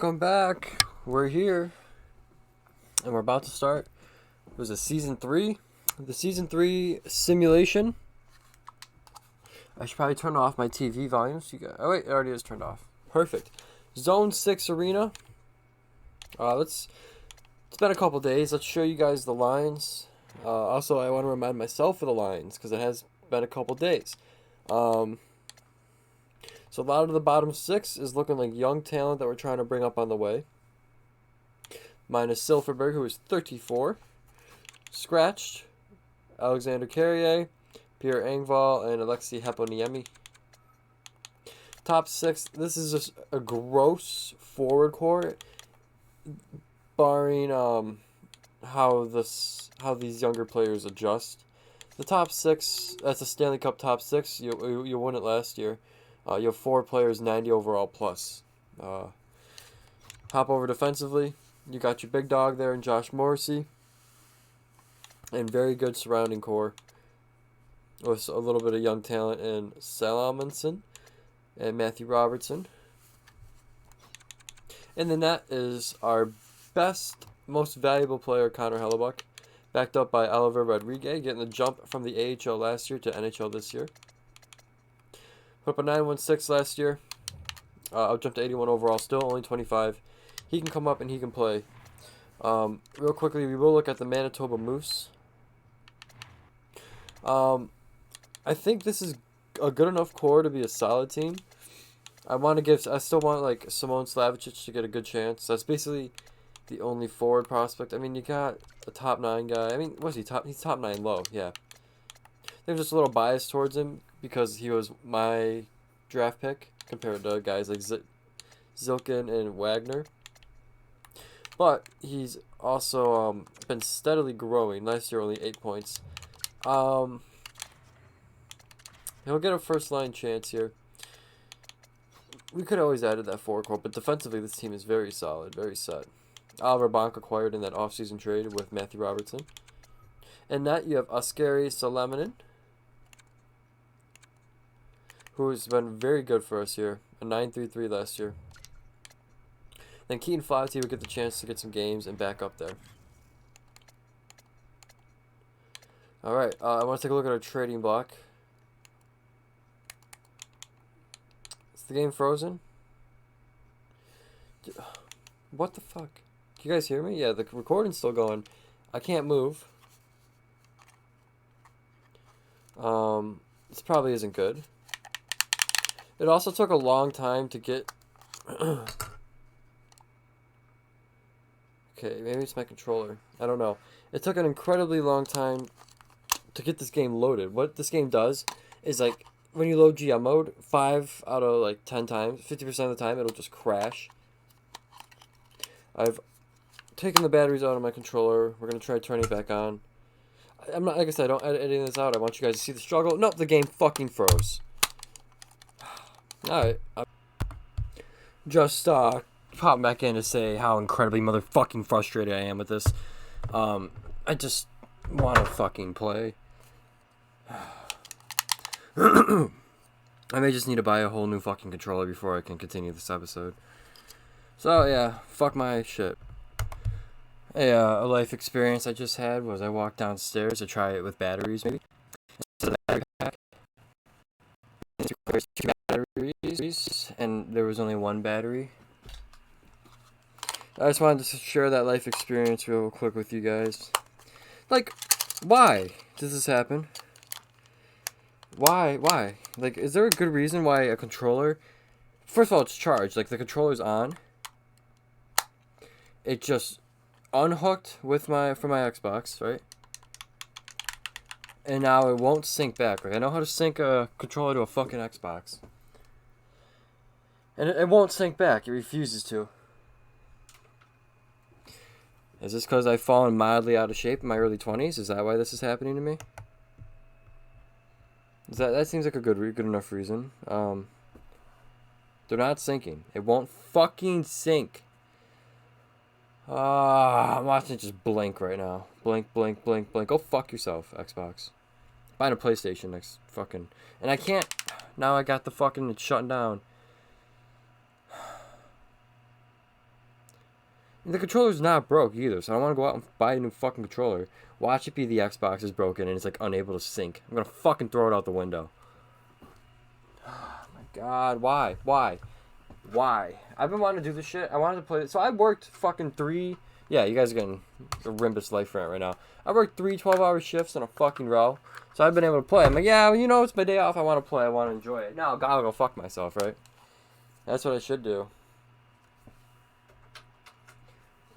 Welcome back. We're here, and we're about to start. It was a season 3, the season 3 simulation. I should probably turn off my TV volume. So you got. Oh wait, it already is turned off. Perfect. Zone 6 arena. It's been a couple days. Let's show you guys the lines. Also, I want to remind myself of the lines because it has been a couple days. So a lot of the bottom 6 is looking like young talent that we're trying to bring up on the way. Minus Silverberg, who is 34. Scratched, Alexander Carrier, Pierre Engvall, and Alexei Heponiemi. Top 6, this is just a gross forward core, barring how these younger players adjust. The top 6, that's a Stanley Cup top 6. You won it last year. You have 4 players, 90 overall plus. Hop over defensively. You got your big dog there in Josh Morrissey. And very good surrounding core. With a little bit of young talent in Salamonson and Matthew Robertson. And the net is our best, most valuable player, Connor Hellebuck. Backed up by Oliver Rodriguez, getting the jump from the AHL last year to NHL this year. Put up a 9.16 last year. I'll jump to 81 overall, still only 25. He can come up and he can play. Real quickly, we will look at the Manitoba Moose. I think this is a good enough core to be a solid team. I still want like Simone Slavicic to get a good chance. That's basically the only forward prospect. I mean, you got a top 9 guy. I mean, was he top? He's top 9 low, yeah. There's just a little bias towards him because he was my draft pick compared to guys like Zilkin and Wagner. But he's also been steadily growing. Last year, only 8 points. He'll get a first-line chance here. We could always added that forward core, but defensively, this team is very solid, very set. Oliver Bonk acquired in that offseason trade with Matthew Robertson. And that you have Oskari Salamanen, who's been very good for us here. A 9.33 last year. Then Keaton Flaherty will get the chance to get some games and back up there. Alright, I want to take a look at our trading block. Is the game frozen? What the fuck? Can you guys hear me? Yeah, the recording's still going. I can't move. This probably isn't good. It also took a long time to get... Okay, maybe it's my controller. I don't know. It took an incredibly long time to get this game loaded. What this game does is, like, when you load GM mode, 5 out of, like, 10 times, 50% of the time, it'll just crash. I've taken the batteries out of my controller. We're going to try turning it back on. I'm not, like I said, I don't edit anything this out. I want you guys to see the struggle. Nope, the game fucking froze. Alright. Just pop back in to say how incredibly motherfucking frustrated I am with this. I just want to fucking play. I may just need to buy a whole new fucking controller before I can continue this episode. So yeah, fuck my shit. A life experience I just had was I walked downstairs to try it with batteries, maybe. So the battery pack. It requires 2 batteries, and there was only 1 battery. I just wanted to share that life experience real quick with you guys. Like, why does this happen? Why? Like, is there a good reason why a controller... First of all, it's charged. Like, the controller's on. It just unhooked from my Xbox, right? And now it won't sync back. Like, I know how to sync a controller to a fucking Xbox. And it won't sync back. It refuses to. Is this because I've fallen mildly out of shape in my early 20s? Is that why this is happening to me? That seems like a good enough reason. They're not syncing. It won't fucking sync. I'm watching it just blink right now. Blink. Go fuck yourself, Xbox. Buying a PlayStation next fucking... And I can't... Now I got the fucking... It's shutting down. The controller's not broke either, so I don't want to go out and buy a new fucking controller. Watch it be the Xbox is broken and it's like unable to sync. I'm gonna fucking throw it out the window. Oh my god, why? Why? I've been wanting to do this shit. I wanted to play it. So I worked fucking 3. Yeah, you guys are getting a Rhimbus life rant right now. I worked 3 12-hour shifts in a fucking row. So I've been able to play. I'm like, yeah, well, you know, it's my day off. I want to play. I want to enjoy it. Now, I'll go fuck myself, right? That's what I should do.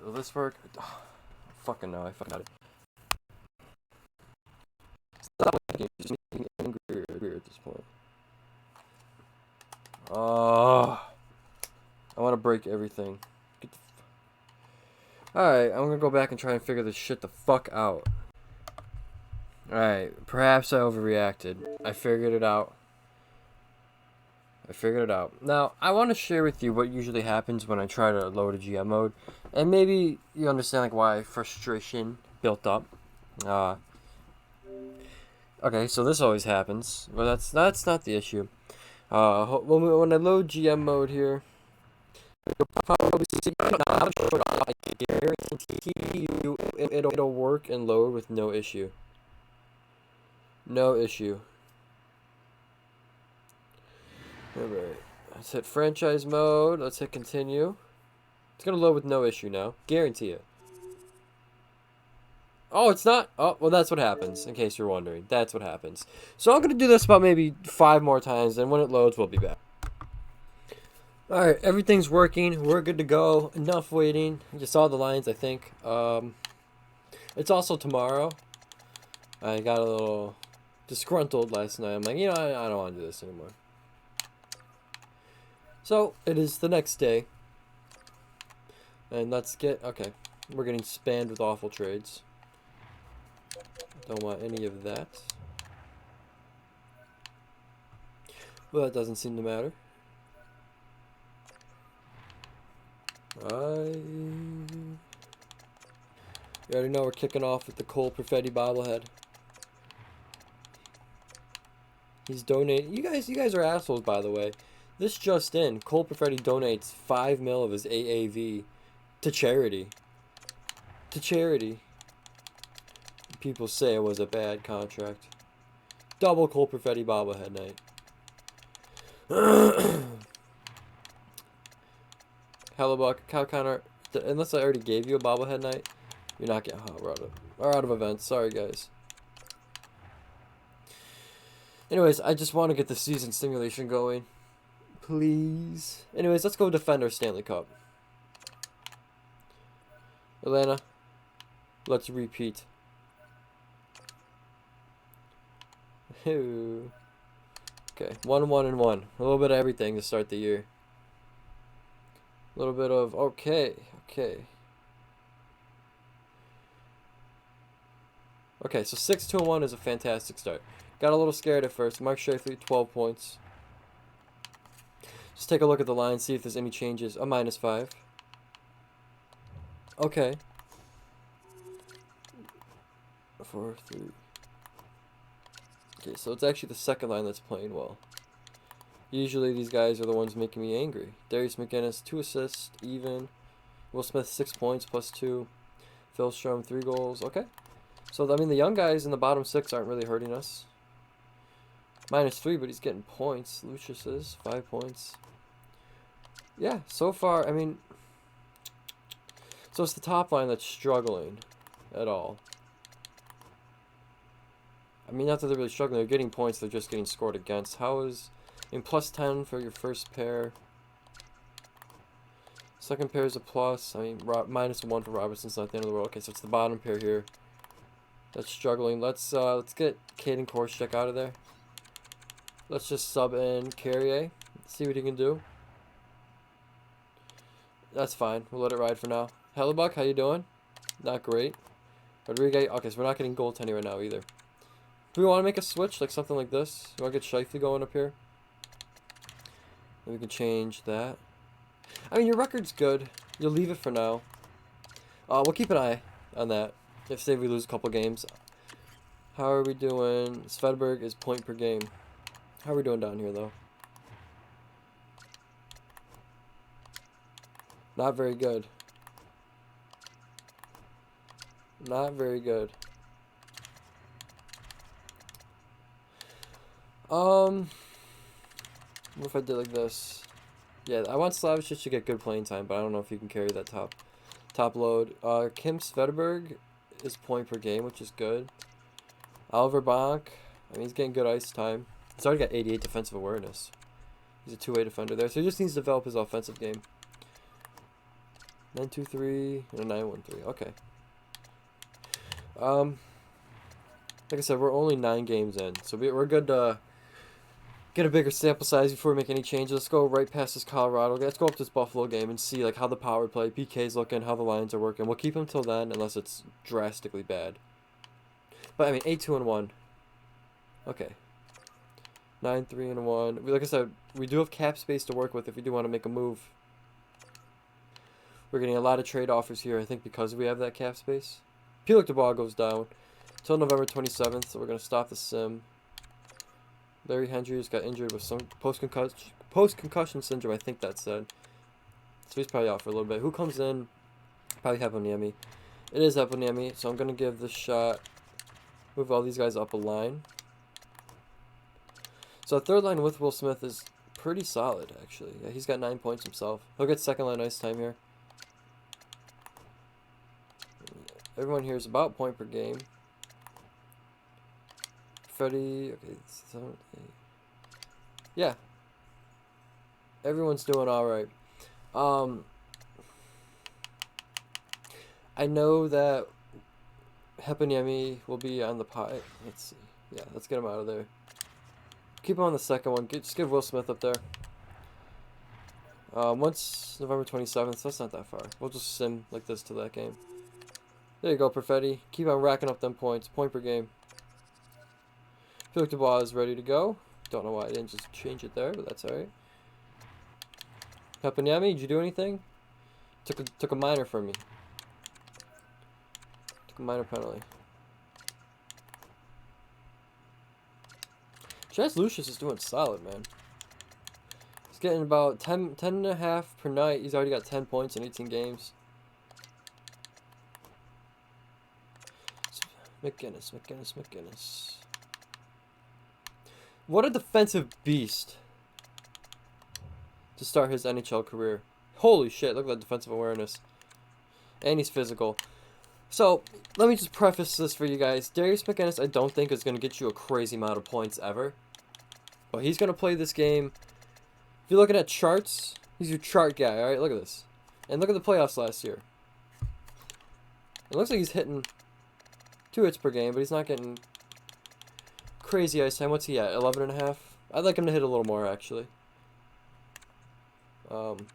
Will this work? Oh, fucking no. I fucking got it. Stop making it. Just making it angry at this point. Oh. I want to break everything. Alright, I'm gonna go back and try and figure this shit the fuck out. Alright, perhaps I overreacted. I figured it out. Now, I want to share with you what usually happens when I try to load a GM mode. And maybe you understand like why frustration built up. Okay, so this always happens. But that's not the issue. When I load GM mode here, you'll probably see I guarantee you it'll work and load with no issue. No issue. Alright. Let's hit franchise mode. Let's hit continue. It's gonna load with no issue now. Guarantee it. Oh, it's not? Oh, well, that's what happens, in case you're wondering. That's what happens. So I'm gonna do this about maybe 5 more times, and when it loads, we'll be back. Alright, everything's working. We're good to go. Enough waiting. You saw the lines, I think. It's also tomorrow. I got a little disgruntled last night. I'm like, you know, I don't want to do this anymore. So, it is the next day. And let's get... Okay. We're getting spammed with awful trades. Don't want any of that. Well, that doesn't seem to matter. You already know we're kicking off with the Cole Perfetti bobblehead. He's donating. You guys are assholes, by the way. This just in, Cole Perfetti donates 5 mil of his AAV to charity. To charity. People say it was a bad contract. Double Cole Perfetti bobblehead night. Hellebuck, cow counter. Unless I already gave you a bobblehead night, you're not getting. Oh, we're out of events. Sorry, guys. Anyways, I just want to get the season simulation going. Please. Anyways, let's go defend our Stanley Cup. Atlanta, let's repeat. Okay, 1-1-1. A little bit of everything to start the year. A little bit of okay. Okay, so 6-2-1 is a fantastic start. Got a little scared at first. Mark Scheifele, 12 points. Just take a look at the line, see if there's any changes. A -5. Okay. 4-3. Okay, so it's actually the second line that's playing well. Usually these guys are the ones making me angry. Darius McGinnis, 2 assists, even. Will Smith, 6 points, +2. Phil Strom, 3 goals. Okay. So, I mean, the young guys in the bottom 6 aren't really hurting us. -3, but he's getting points. Lucius is 5 points. Yeah, so far, I mean... So it's the top line that's struggling at all. I mean, not that they're really struggling. They're getting points. They're just getting scored against. How is... in +10 for your first pair. Second pair is a plus. I mean, -1 for Robertson's not the end of the world. Okay, so it's the bottom pair here that's struggling. Let's get Caden Korschek out of there. Let's just sub in Carrier. See what he can do. That's fine. We'll let it ride for now. Hellebuck, how you doing? Not great. Rodriguez. Okay, so we're not getting goaltending right now either. Do we want to make a switch, like something like this? You want to get Scheifele going up here? We can change that. I mean, your record's good. You'll leave it for now. We'll keep an eye on that. If, say, we lose a couple games. How are we doing? Svedberg is point per game. How are we doing down here, though? Not very good. Not very good. What if I did like this? Yeah, I want Slavicic to get good playing time, but I don't know if he can carry that top load. Kim Svedberg is point per game, which is good. Oliver Bonk, I mean, he's getting good ice time. He's already got 88 defensive awareness. He's a two-way defender there, so he just needs to develop his offensive game. 9-2-3 and a 9-1-3. Okay. Like I said, we're only 9 games in, so we're good to get a bigger sample size before we make any changes. Let's go right past this Colorado. Let's go up to this Buffalo game and see like how the power play, PK's looking, how the lines are working. We'll keep them till then, unless it's drastically bad. But I mean, 8-2-1. Okay. 9-3-1. Like I said, we do have cap space to work with if we do want to make a move. We're getting a lot of trade offers here, I think, because we have that cap space. Pelik DeBall goes down till November 27th, so we're going to stop the sim. Larry Hendry just got injured with some post-concussion syndrome, I think that said. So he's probably out for a little bit. Who comes in? Probably Heponiemi. It is Heponiemi, so I'm going to give this shot. Move all these guys up a line. So third line with Will Smith is pretty solid, actually. Yeah, he's got 9 points himself. He'll get second line ice time here. Everyone here is about point per game. Freddie, okay, 7, 8. Yeah. Everyone's doing alright. I know that Heponiemi will be on the pie. Let's see. Yeah, let's get him out of there. Keep him on the second one. Just give Will Smith up there. Once November 27th, so that's not that far. We'll just sim like this to that game. There you go, Perfetti. Keep on racking up them points. Point per game. Pelik DeBois is ready to go. Don't know why I didn't just change it there, but that's alright. Heponiemi, did you do anything? Took a minor from me. Took a minor penalty. Chaz Lucius is doing solid, man. He's getting about 10 and a half per night. He's already got 10 points in 18 games. McGinnis. What a defensive beast to start his NHL career. Holy shit, look at that defensive awareness. And he's physical. So, let me just preface this for you guys. Darius McGinnis, I don't think is going to get you a crazy amount of points ever. But he's going to play this game. If you're looking at charts, he's your chart guy, alright? Look at this. And look at the playoffs last year. It looks like he's hitting 2 hits per game, but he's not getting crazy ice time. What's he at? 11.5? I'd like him to hit a little more, actually. Hopefully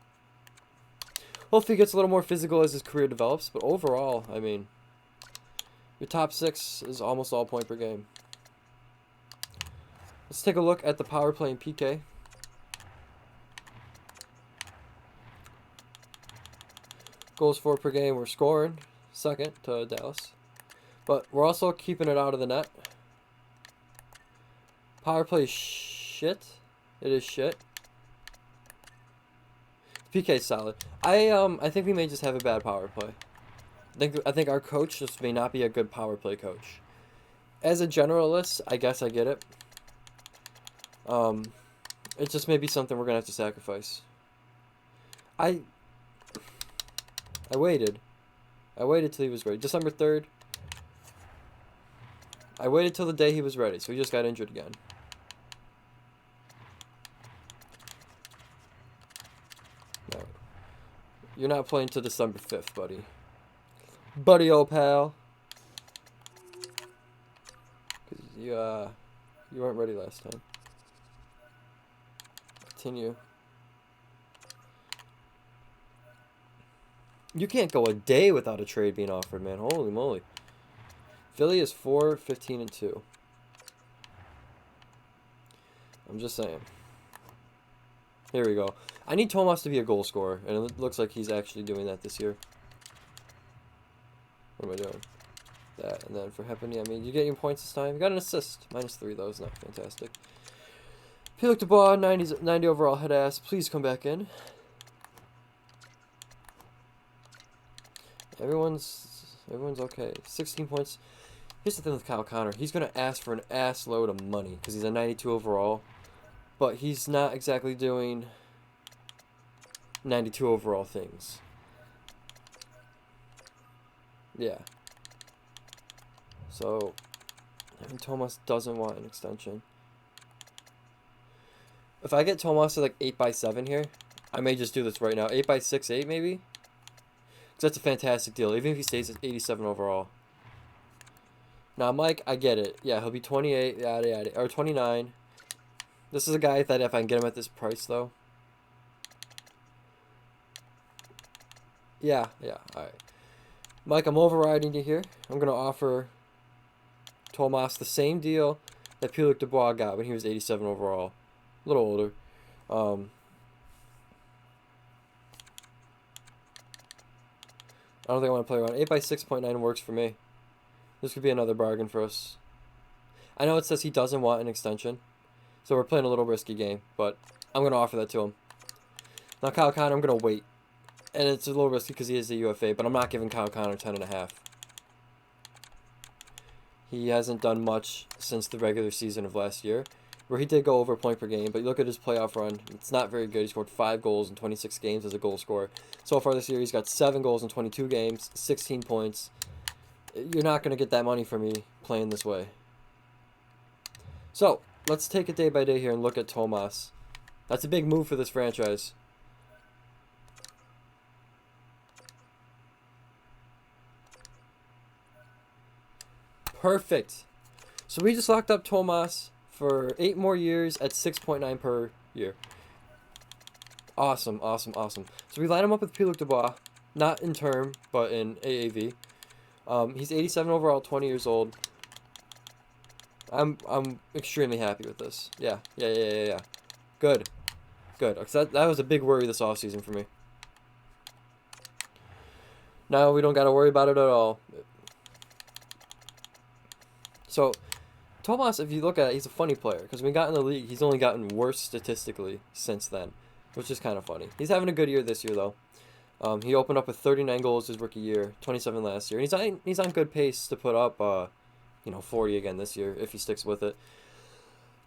he gets a little more physical as his career develops, but overall, I mean, your top 6 is almost all point per game. Let's take a look at the power play and PK. Goals for per game, we're scoring second to Dallas. But we're also keeping it out of the net. Power play is shit. It is shit. PK is solid. I think we may just have a bad power play. I think our coach just may not be a good power play coach. As a generalist, I guess I get it. It just may be something we're gonna have to sacrifice. I waited. I waited till he was ready. December 3rd. I waited till the day he was ready, so he just got injured again. No. You're not playing till December 5th, buddy. Buddy, old pal. Because you weren't ready last time. Continue. You can't go a day without a trade being offered, man. Holy moly. Philly is 4-15-2. I'm just saying. Here we go. I need Tomas to be a goal scorer, and it looks like he's actually doing that this year. What am I doing? That, and then for Hepony, I mean, you get your points this time. You got an assist. -3, though, is not fantastic. Pelik DeBois, 90 overall head ass. Please come back in. Everyone's okay. 16 points. Here's the thing with Kyle Connor. He's going to ask for an ass load of money because he's a 92 overall. But he's not exactly doing 92 overall things. Yeah. So, Tomas doesn't want an extension. If I get Tomas to like 8x7 here, I may just do this right now. 8x6, 8 maybe? Because that's a fantastic deal, even if he stays at 87 overall. Now, Mike, I get it. Yeah, he'll be 28, yada, yada, or 29. This is a guy that if I can get him at this price, though. Yeah, alright. Mike, I'm overriding you here. I'm going to offer Tomas the same deal that Pierre-Luc Dubois got when he was 87 overall. A little older. I don't think I want to play around. 8x6.9 works for me. This could be another bargain for us. I know it says he doesn't want an extension, so we're playing a little risky game, but I'm going to offer that to him. Now, Kyle Connor, I'm going to wait. And it's a little risky because he is a UFA, but I'm not giving Kyle Connor 10.5. He hasn't done much since the regular season of last year, where he did go over a point per game, but you look at his playoff run, it's not very good. He scored 5 goals in 26 games as a goal scorer. So far this year, he's got 7 goals in 22 games, 16 points. You're not going to get that money from me playing this way. So, let's take it day by day here and look at Tomas. That's a big move for this franchise. Perfect. So we just locked up Tomas for 8 more years at 6.9 per year. Awesome. So we line him up with Pierre-Luc Dubois, not in term, but in AAV. He's 87 overall, 20 years old. I'm extremely happy with this. Yeah. Good. Because that was a big worry this offseason for me. Now we don't got to worry about it at all. So, Tomas, if you look at it, he's a funny player. Because when he got in the league, he's only gotten worse statistically since then. Which is kind of funny. He's having a good year this year, though. He opened up with 39 goals his rookie year, 27 last year. And he's on good pace to put up, 40 again this year, if he sticks with it.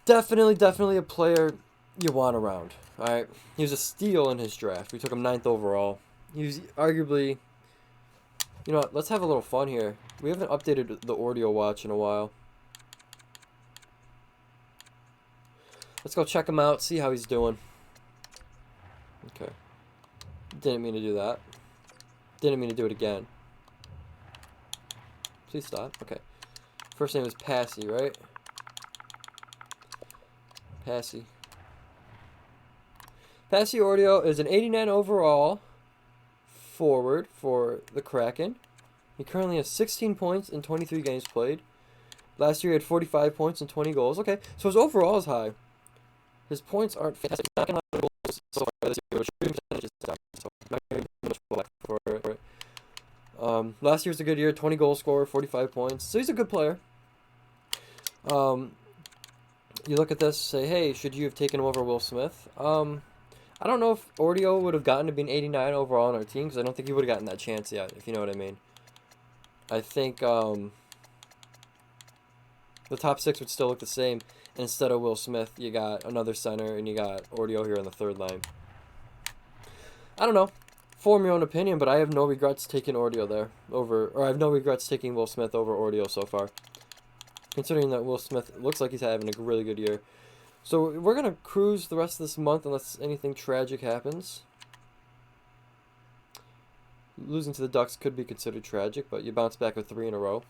Definitely a player you want around. Alright? He was a steal in his draft. We took him 9th overall. He was arguably... You know what? Let's have a little fun here. We haven't updated the audio watch in a while. Let's go check him out, see how he's doing. Okay. Didn't mean to do that. Didn't mean to do it again. Please stop. Okay. First name is Passy, right? Passy. Passy Audio is an 89 overall forward for the Kraken. He currently has 16 points in 23 games played. Last year he had 45 points and 20 goals. Okay, so his overall is high. His points aren't fantastic. He's not getting a lot of goals so far this year, which percentage is down. So not getting much back for it. Last year's a good year, 20 goal scorer, 45 points. So he's a good player. You look at this, say, hey, should you have taken him over Will Smith? I don't know if Audio would have gotten to be an 89 overall on our team, because I don't think he would have gotten that chance yet, if you know what I mean. I think the top 6 would still look the same. And instead of Will Smith, you got another center, and you got Audio here on the 3rd line. I don't know. Form your own opinion, but I have no regrets taking Audio there I have no regrets taking Will Smith over Audio so far. Considering that Will Smith looks like he's having a really good year. So we're going to cruise the rest of this month unless anything tragic happens. Losing to the Ducks could be considered tragic, but you bounce back with 3 in a row.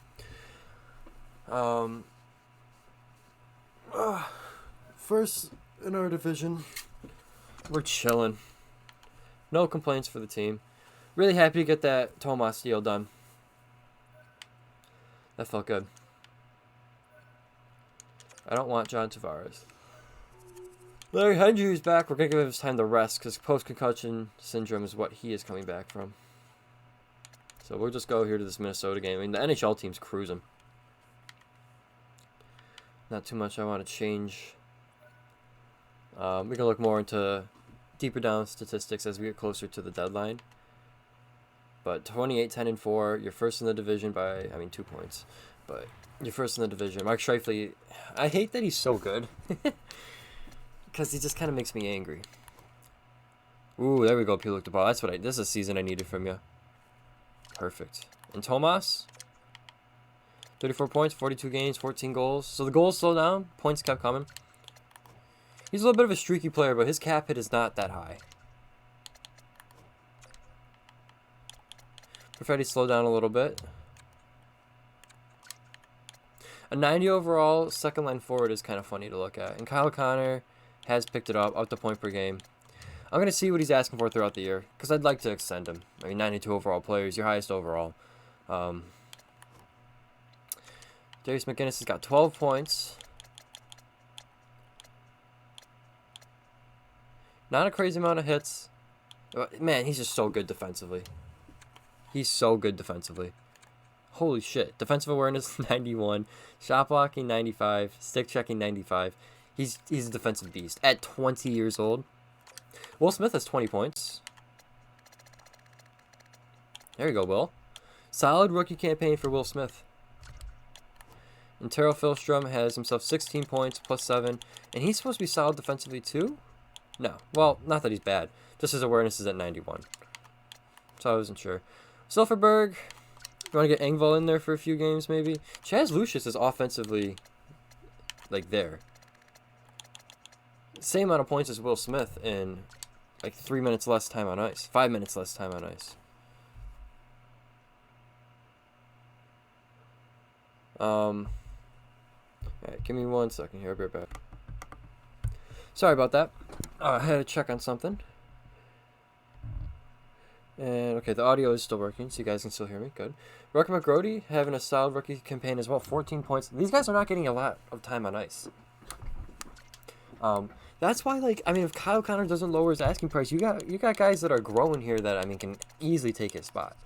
First in our division, we're chilling. No complaints for the team. Really happy to get that Tomas deal done. That felt good. I don't want John Tavares. Larry Hendry is back. We're going to give him time to rest because post-concussion syndrome is what he is coming back from. So we'll just go here to this Minnesota game. I mean, the NHL team's cruising. Not too much I want to change. We can look more into deeper down statistics as we get closer to the deadline. But 28, 10, and 4. You're first in the division by, 2 points. But you're first in the division. Mark Scheifele, I hate that he's so good. Because he just kind of makes me angry. Ooh, there we go, P. Luke the ball. This is a season I needed from you. Perfect. And Tomas, 34 points, 42 games, 14 goals. So the goals slowed down. Points kept coming. He's a little bit of a streaky player, but his cap hit is not that high. Perfetti slowed down a little bit. A 90 overall second line forward is kind of funny to look at. And Kyle Connor has picked it up to point per game. I'm going to see what he's asking for throughout the year, because I'd like to extend him. 92 overall players, your highest overall. Darius McGinnis has got 12 points. Not a crazy amount of hits. Man, he's just so good defensively. He's so good defensively. Holy shit. Defensive awareness, 91. Shot blocking, 95. Stick checking, 95. He's a defensive beast. At 20 years old. Will Smith has 20 points. There you go, Will. Solid rookie campaign for Will Smith. And Terrell Philstrom has himself 16 points, plus 7. And he's supposed to be solid defensively too? No. Well, not that he's bad. Just his awareness is at 91. So I wasn't sure. Silverberg. You want to get Engvall in there for a few games, maybe? Chaz Lucius is offensively, there. Same amount of points as Will Smith in, 3 minutes less time on ice. 5 minutes less time on ice. Alright, give me 1 second here. I'll be right back. Sorry about that. I had to check on something. And, okay, the audio is still working, so you guys can still hear me. Good. Rucker McGrody having a solid rookie campaign as well. 14 points. These guys are not getting a lot of time on ice. That's why, if Kyle Connor doesn't lower his asking price, you got guys that are growing here that, can easily take his spot.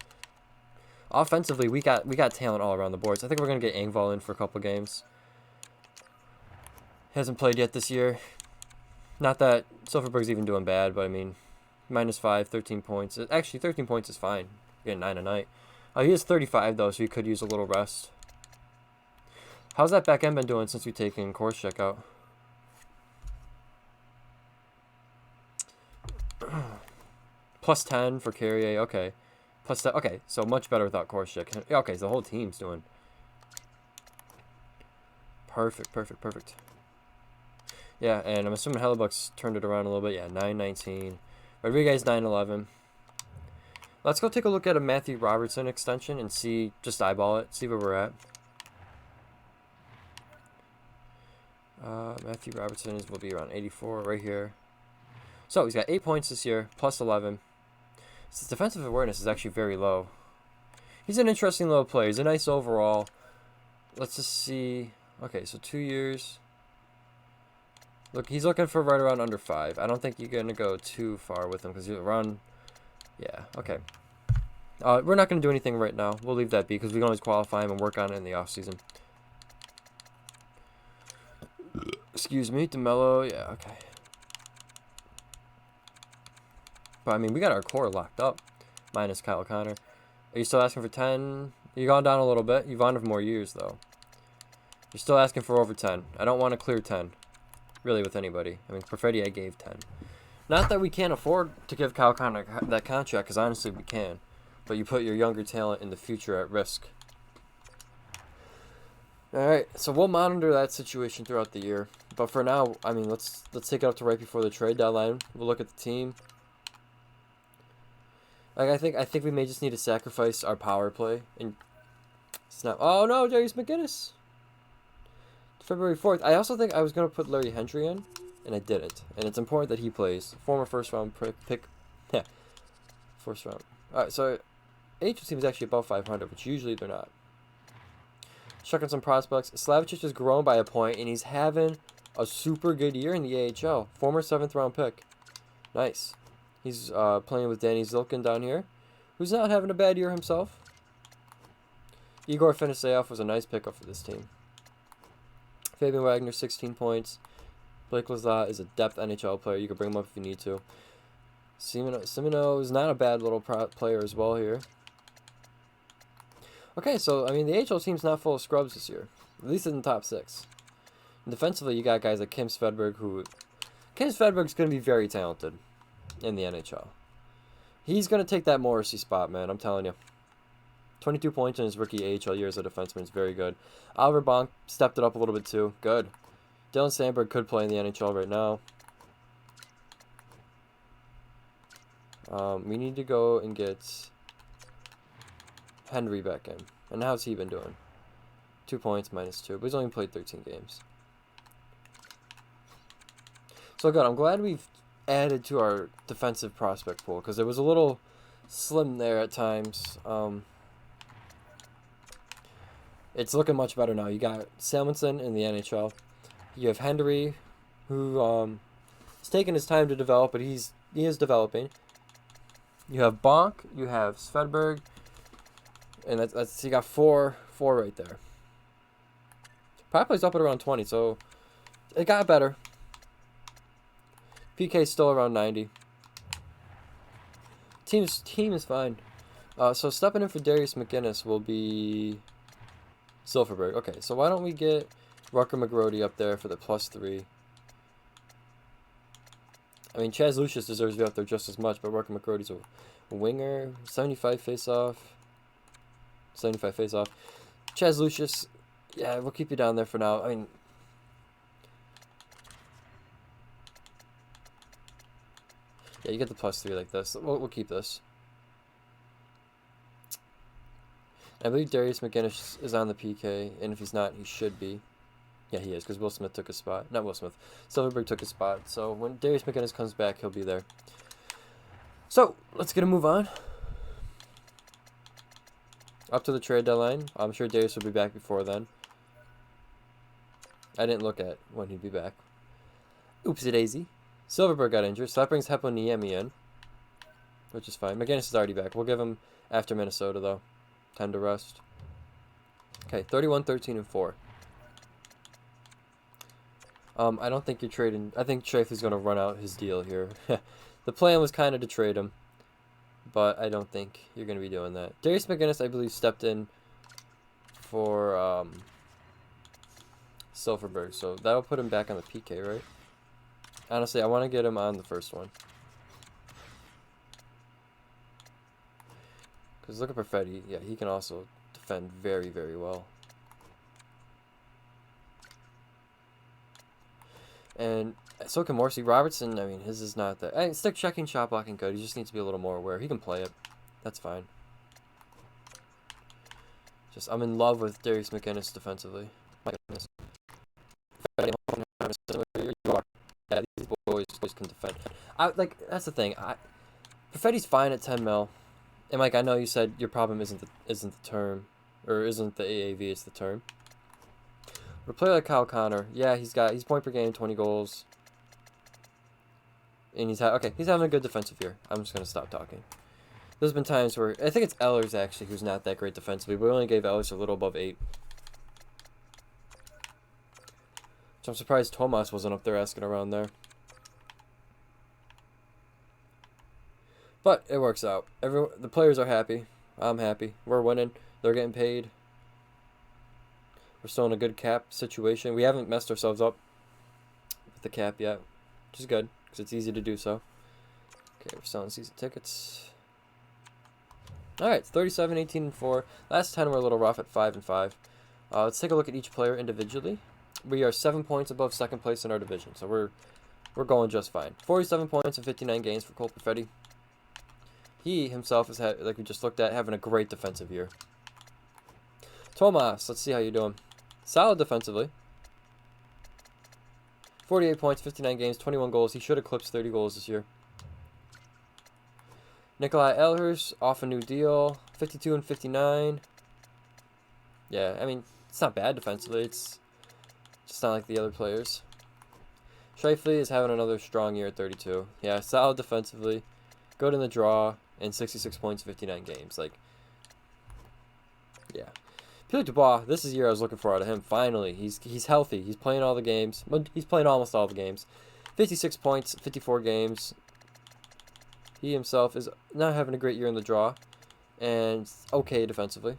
Offensively, we got talent all around the boards. I think we're going to get Engvall in for a couple games. Hasn't played yet this year. Not that Silverberg's even doing bad, but, -5, 13 points. Actually, 13 points is fine. Getting 9 a night. He is 35, though, so he could use a little rest. How's that back end been doing since we've taken Korshek out? Plus 10 for Carrier, okay. Plus 10, okay, so much better without Korshek. Okay, so the whole team's doing perfect. Yeah, and I'm assuming Hellebuck's turned it around a little bit. Yeah, 9-19. Rodriguez, 9-11. Let's go take a look at a Matthew Robertson extension and see, just eyeball it, see where we're at. Matthew Robertson will be around 84 right here. So he's got 8 points this year, plus 11. His defensive awareness is actually very low. He's an interesting little player. He's a nice overall. Let's just see. Okay, so 2 years. Look, he's looking for right around under 5. I don't think you're going to go too far with him because you're around... Yeah, okay. We're not going to do anything right now. We'll leave that be because we can always qualify him and work on it in the offseason. Excuse me, DeMello. Yeah, okay. But, we got our core locked up. Minus Kyle Connor. Are you still asking for 10? You've gone down a little bit. You've gone for more years, though. You're still asking for over 10. I don't want to clear 10. Really, with anybody. Perfetti, I gave 10. Not that we can't afford to give Kyle Connor that contract, because honestly, we can. But you put your younger talent in the future at risk. Alright, so we'll monitor that situation throughout the year. But for now, let's take it up to right before the trade deadline. We'll look at the team. I think we may just need to sacrifice our power play and snap. Oh no, Darius McGinnis. February 4th. I also think I was gonna put Larry Hendry in, and I didn't. And it's important that he plays. Former first round pick. Yeah, first round. All right, so AHL team is actually above 500, which usually they're not. Checking some prospects. Slavicic has grown by a point, and he's having a super good year in the AHL. Former 7th round pick. Nice. He's playing with Danny Zilkin down here, who's not having a bad year himself. Igor Feniseyev was a nice pickup for this team. Fabian Wagner, 16 points. Blake Lazat is a depth NHL player. You can bring him up if you need to. Simino is not a bad little player as well here. Okay, so, I mean, the AHL team's not full of scrubs this year. At least in the top 6. And defensively, you got guys like Kim Svedberg, who... Kim Svedberg's going to be very talented in the NHL. He's going to take that Morrissey spot, man, I'm telling you. 22 points in his rookie AHL year as a defenseman is very good. Oliver Bonk stepped it up a little bit, too. Good. Dylan Sandberg could play in the NHL right now. We need to go and get Henry back in. And how's he been doing? 2 points, -2. But he's only played 13 games. So good. I'm glad we've added to our defensive prospect pool, because it was a little slim there at times. It's looking much better now. You got Salmonson in the NHL. You have Henry, who is taking his time to develop, but he is developing. You have Bonk, you have Svedberg, and that's you got four right there. Power play's up at around 20, so it got better. PK's still around 90. Team is fine. So stepping in for Darius McGinnis will be Silverberg. Okay, so why don't we get Rucker McGrody up there for the +3. I mean, Chaz Lucius deserves to be up there just as much, but Rucker McGrody's a winger. 75 face-off. 75 face-off. Chaz Lucius, yeah, we'll keep you down there for now. I mean, yeah, you get the +3 like this. We'll keep this. I believe Darius McGinnis is on the PK, and if he's not, he should be. Yeah, he is, because Will Smith took his spot. Not Will Smith. Silverberg took his spot. So when Darius McGinnis comes back, he'll be there. So, let's get a move on. Up to the trade deadline. I'm sure Darius will be back before then. I didn't look at when he'd be back. Oopsie daisy. Silverberg got injured, so that brings Heponiemi in, which is fine. McGinnis is already back. We'll give him after Minnesota, though. Time to rest. Okay, 31, 13, and 4. I don't think you're trading... I think Traffy's going to run out his deal here. The plan was kind of to trade him, but I don't think you're going to be doing that. Darius McGinnis, I believe, stepped in for Silverberg, so that'll put him back on the PK, right? Honestly, I want to get him on the first one. Because look at Perfetti. Yeah, he can also defend very, very well. And so can Morrissey. Robertson, I mean, his is not that. And stick checking, shot blocking good. He just needs to be a little more aware. He can play it. That's fine. Just, I'm in love with Darius McGinnis defensively. My goodness. Yeah, these boys can defend. That's the thing. Perfetti's fine at 10 mil. And Mike, I know you said your problem isn't the term, or isn't the AAV, it's the term. But a player like Kyle Connor, yeah, he's point per game, 20 goals. And he's having a good defensive year. I'm just gonna stop talking. There's been times where I think it's Ehlers actually who's not that great defensively, but we only gave Ehlers a little above 8. So I'm surprised Tomas wasn't up there asking around there. But it works out. The players are happy. I'm happy. We're winning. They're getting paid. We're still in a good cap situation. We haven't messed ourselves up with the cap yet, which is good because it's easy to do so. Okay, we're selling season tickets. All right, 37, 18, and 4. Last 10 were a little rough at 5 and 5. Let's take a look at each player individually. We are 7 points above second place in our division, so we're going just fine. 47 points in 59 games for Cole Perfetti. He himself is, like we just looked at, having a great defensive year. Tomas, let's see how you're doing. Solid defensively. 48 points, 59 games, 21 goals. He should eclipse 30 goals this year. Nikolai Ehlers, off a new deal. 52 and 59. Yeah, I mean, it's not bad defensively. It's just not like the other players. Scheifele is having another strong year at 32. Yeah, solid defensively. Good in the draw. And 66 points, 59 games. Like, yeah. Pierre Dubois, this is the year I was looking for out of him. Finally, he's healthy. He's playing all the games. He's playing almost all the games. 56 points, 54 games. He himself is not having a great year in the draw. And okay defensively.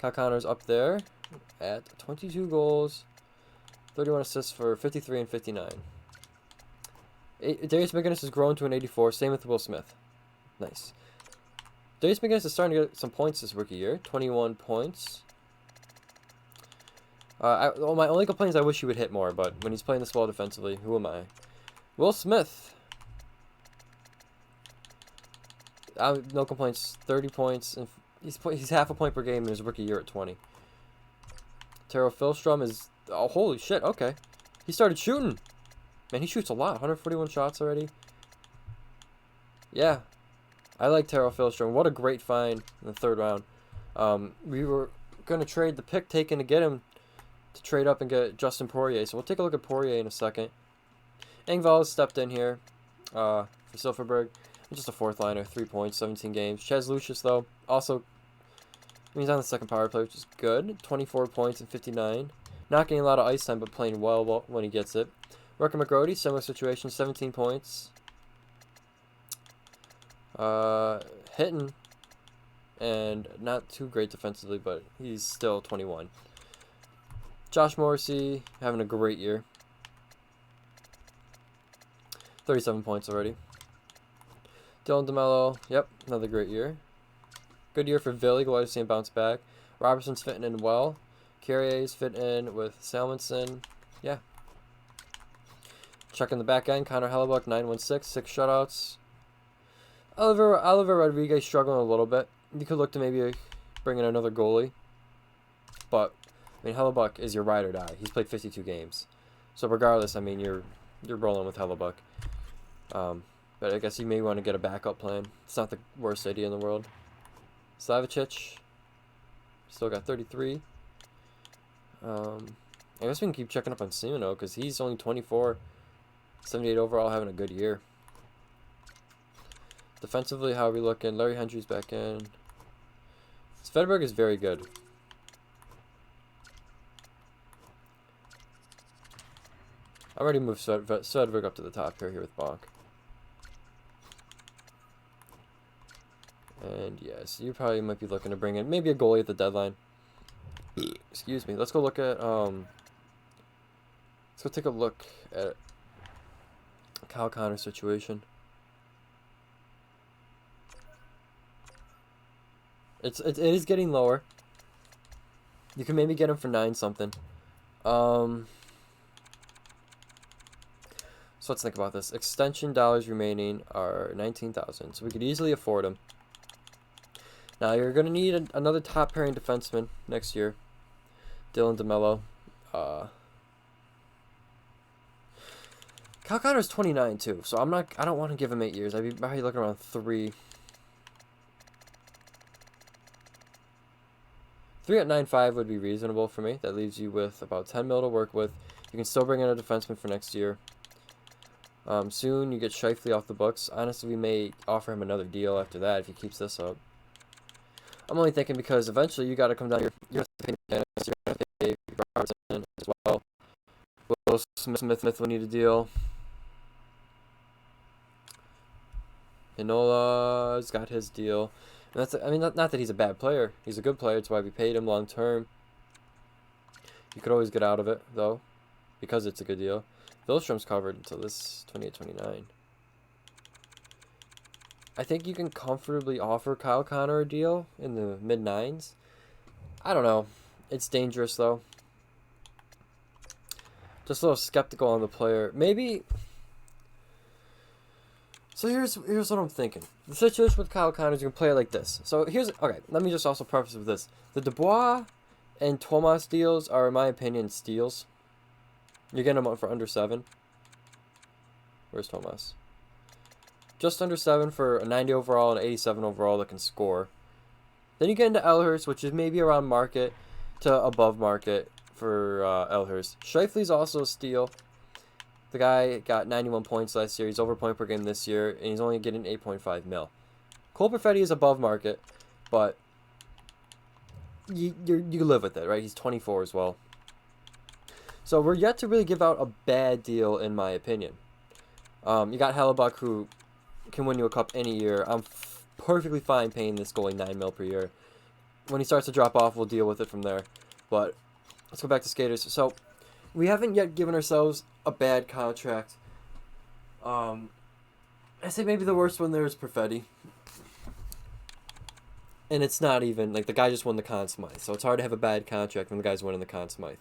Kyle Connor's up there at 22 goals, 31 assists for 53 and 59. Darius McGinnis has grown to an 84. Same with Will Smith. Nice. Darius McGinnis is starting to get some points this rookie year. 21 points. Well, my only complaint is I wish he would hit more, but when he's playing this well defensively, who am I? Will Smith. No complaints. 30 points. And he's half a point per game in his rookie year at 20. Taro Philstrom is... Oh, holy shit. Okay. He started shooting. Man, he shoots a lot. 141 shots already. Yeah. I like Taro Philstrom. What a great find in the 3rd round. We were going to trade the pick taken to get him to trade up and get Justin Poirier. So we'll take a look at Poirier in a second. Engvall has stepped in here for Silverberg. Just a 4th liner, 3 points, 17 games. Ches Lucius, though, also, he's on the 2nd power play, which is good. 24 points and 59. Not getting a lot of ice time, but playing well when he gets it. Rooker McGrody, similar situation, 17 points. Hitting, and not too great defensively, but he's still 21. Josh Morrissey, having a great year. 37 points already. Dylan DeMello, yep, another great year. Good year for Villy, glad to see him bounce back. Robertson's fitting in well. Carrier's fitting in with Salmonson, yeah. Checking the back end, Connor Hellebuck, 916, 6 shutouts. Oliver Rodriguez struggling a little bit. You could look to maybe bring in another goalie. But, I mean, Hellebuck is your ride or die. He's played 52 games. So regardless, I mean, you're rolling with Hellebuck. But I guess you may want to get a backup plan. It's not the worst idea in the world. Slavicic, still got 33. I guess we can keep checking up on Simino because he's only 24. 78 overall, having a good year. Defensively, how are we looking? Larry Hendry's back in. Svedberg is very good. I already moved Svedberg up to the top here with Bonk. And yes, you probably might be looking to bring in maybe a goalie at the deadline. Excuse me. Let's go look at let's go take a look at Kyle Connor's situation. It is getting lower. You can maybe get him for 9 something. So let's think about this. Extension dollars remaining are 19,000, so we could easily afford him. Now you're gonna need another top pairing defenseman next year. Dylan DeMello. Kyle Connor's 29 too, so I don't want to give him 8 years. I'd be probably looking around 3. 3 at 9.5 would be reasonable for me. That leaves you with about 10 mil to work with. You can still bring in a defenseman for next year. Soon you get Scheifele off the books. Honestly, we may offer him another deal after that if he keeps this up. I'm only thinking because eventually you got to come down here. You have to pay Dennis, you have to pay Robertson as well. Will Smith will need a deal. Inola's got his deal. And that's, I mean, not that he's a bad player. He's a good player. That's why we paid him long term. You could always get out of it, though, because it's a good deal. Billstrom's covered until this 28-29. I think you can comfortably offer Kyle Connor a deal in the mid-9s. I don't know. It's dangerous, though. Just a little skeptical on the player. Maybe... So here's what I'm thinking. The situation with Kyle Connor is you can play it like this. So here's... Okay, let me just also preface with this. The Dubois and Tomas deals are, in my opinion, steals. You're getting them for under 7. Where's Tomas? Just under 7 for a 90 overall and 87 overall that can score. Then you get into Elhurst, which is maybe around market to above market for Elhurst. Scheifele's also a steal. The guy got 91 points last year. He's over point per game this year, and he's only getting 8.5 mil. Cole Perfetti is above market, but you live with it, right? He's 24 as well. So we're yet to really give out a bad deal, in my opinion. You got Hellebuck, who can win you a cup any year. I'm perfectly fine paying this goalie 9 mil per year. When he starts to drop off, we'll deal with it from there. But let's go back to skaters. So we haven't yet given ourselves a bad contract. I say maybe the worst one there is Perfetti. And it's not even, like, the guy just won the Conn Smythe. So it's hard to have a bad contract when the guy's winning the Conn Smythe.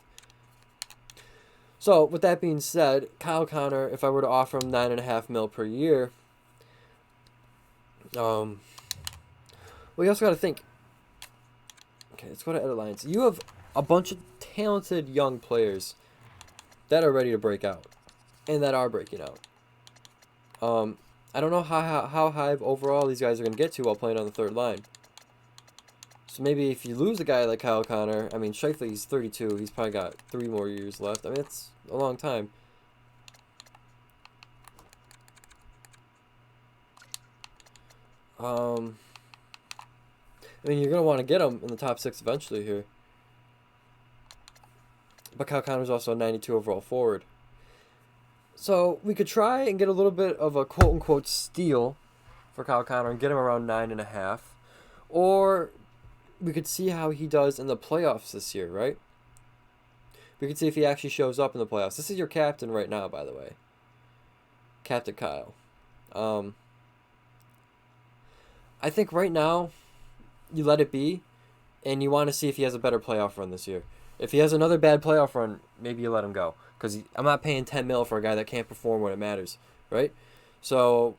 So, with that being said, Kyle Connor, if I were to offer him $9.5 million per year, well, you also got to think. Okay, let's go to edit lines. You have a bunch of talented young players that are ready to break out, and that are breaking out. I don't know how high overall these guys are going to get to while playing on the third line. So maybe if you lose a guy like Kyle Connor, I mean, Scheifele's 32. He's probably got 3 more years left. I mean, it's a long time. I mean, you're going to want to get him in the top 6 eventually here. But Kyle Connor's also a 92 overall forward. So we could try and get a little bit of a quote-unquote steal for Kyle Connor and get him around 9.5. Or we could see how he does in the playoffs this year, right? We could see if he actually shows up in the playoffs. This is your captain right now, by the way. Captain Kyle. I think right now, you let it be, and you want to see if he has a better playoff run this year. If he has another bad playoff run, maybe you let him go. Because I'm not paying $10 million for a guy that can't perform when it matters, right? So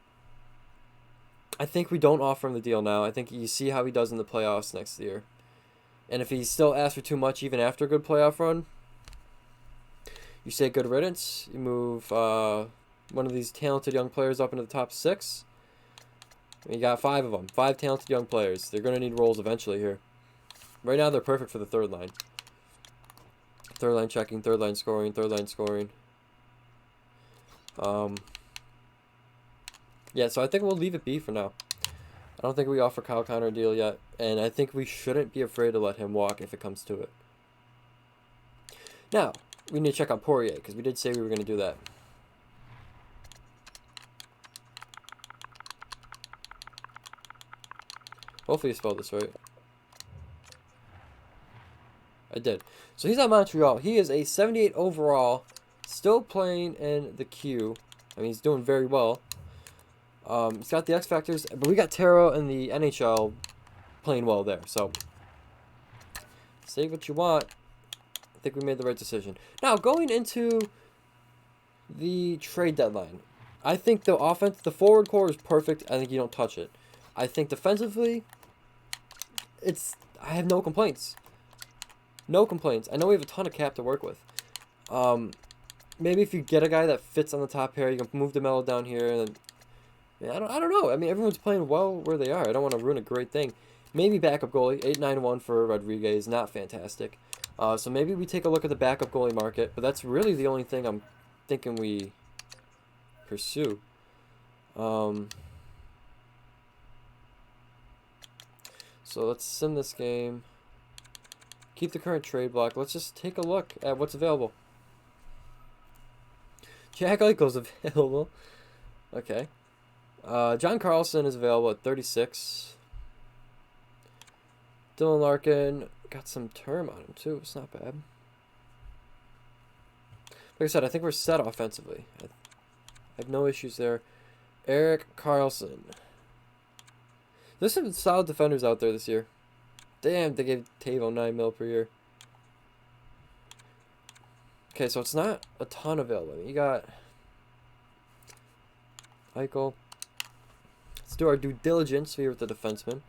I think we don't offer him the deal now. I think you see how he does in the playoffs next year. And if he still asks for too much even after a good playoff run, you say good riddance. You move one of these talented young players up into the top 6. And you got 5 of them. 5 talented young players. They're going to need roles eventually here. Right now, they're perfect for the third line. Third line checking, third line scoring, third line scoring. Yeah, so I think we'll leave it be for now. I don't think we offer Kyle Connor a deal yet, and I think we shouldn't be afraid to let him walk if it comes to it. Now, we need to check on Poirier, because we did say we were going to do that. Hopefully you spelled this right. I did. So he's on Montreal. He is a 78 overall, still playing in the queue. I mean, he's doing very well. He's got the X Factors, but we got Taro in the NHL playing well there. So, say what you want. I think we made the right decision. Now, going into the trade deadline, I think the offense, the forward core is perfect. I think you don't touch it. I think defensively, I have no complaints. No complaints. I know we have a ton of cap to work with. Maybe if you get a guy that fits on the top pair, you can move DeMello down here. And then, I don't know. I mean, everyone's playing well where they are. I don't want to ruin a great thing. Maybe backup goalie. 8.91 for Rodriguez. Not fantastic. So maybe we take a look at the backup goalie market. But that's really the only thing I'm thinking we pursue. So let's sim this game. Keep the current trade block. Let's just take a look at what's available. Jack Eichel's available. Okay. John Carlson is available at 36. Dylan Larkin got some term on him too. It's not bad. Like I said, I think we're set offensively. I have no issues there. Erik Karlsson. There's some solid defenders out there this year. Damn, they gave Tavo $9 million per year. Okay, so it's not a ton available. You got Eichel. Let's do our due diligence here with the defenseman.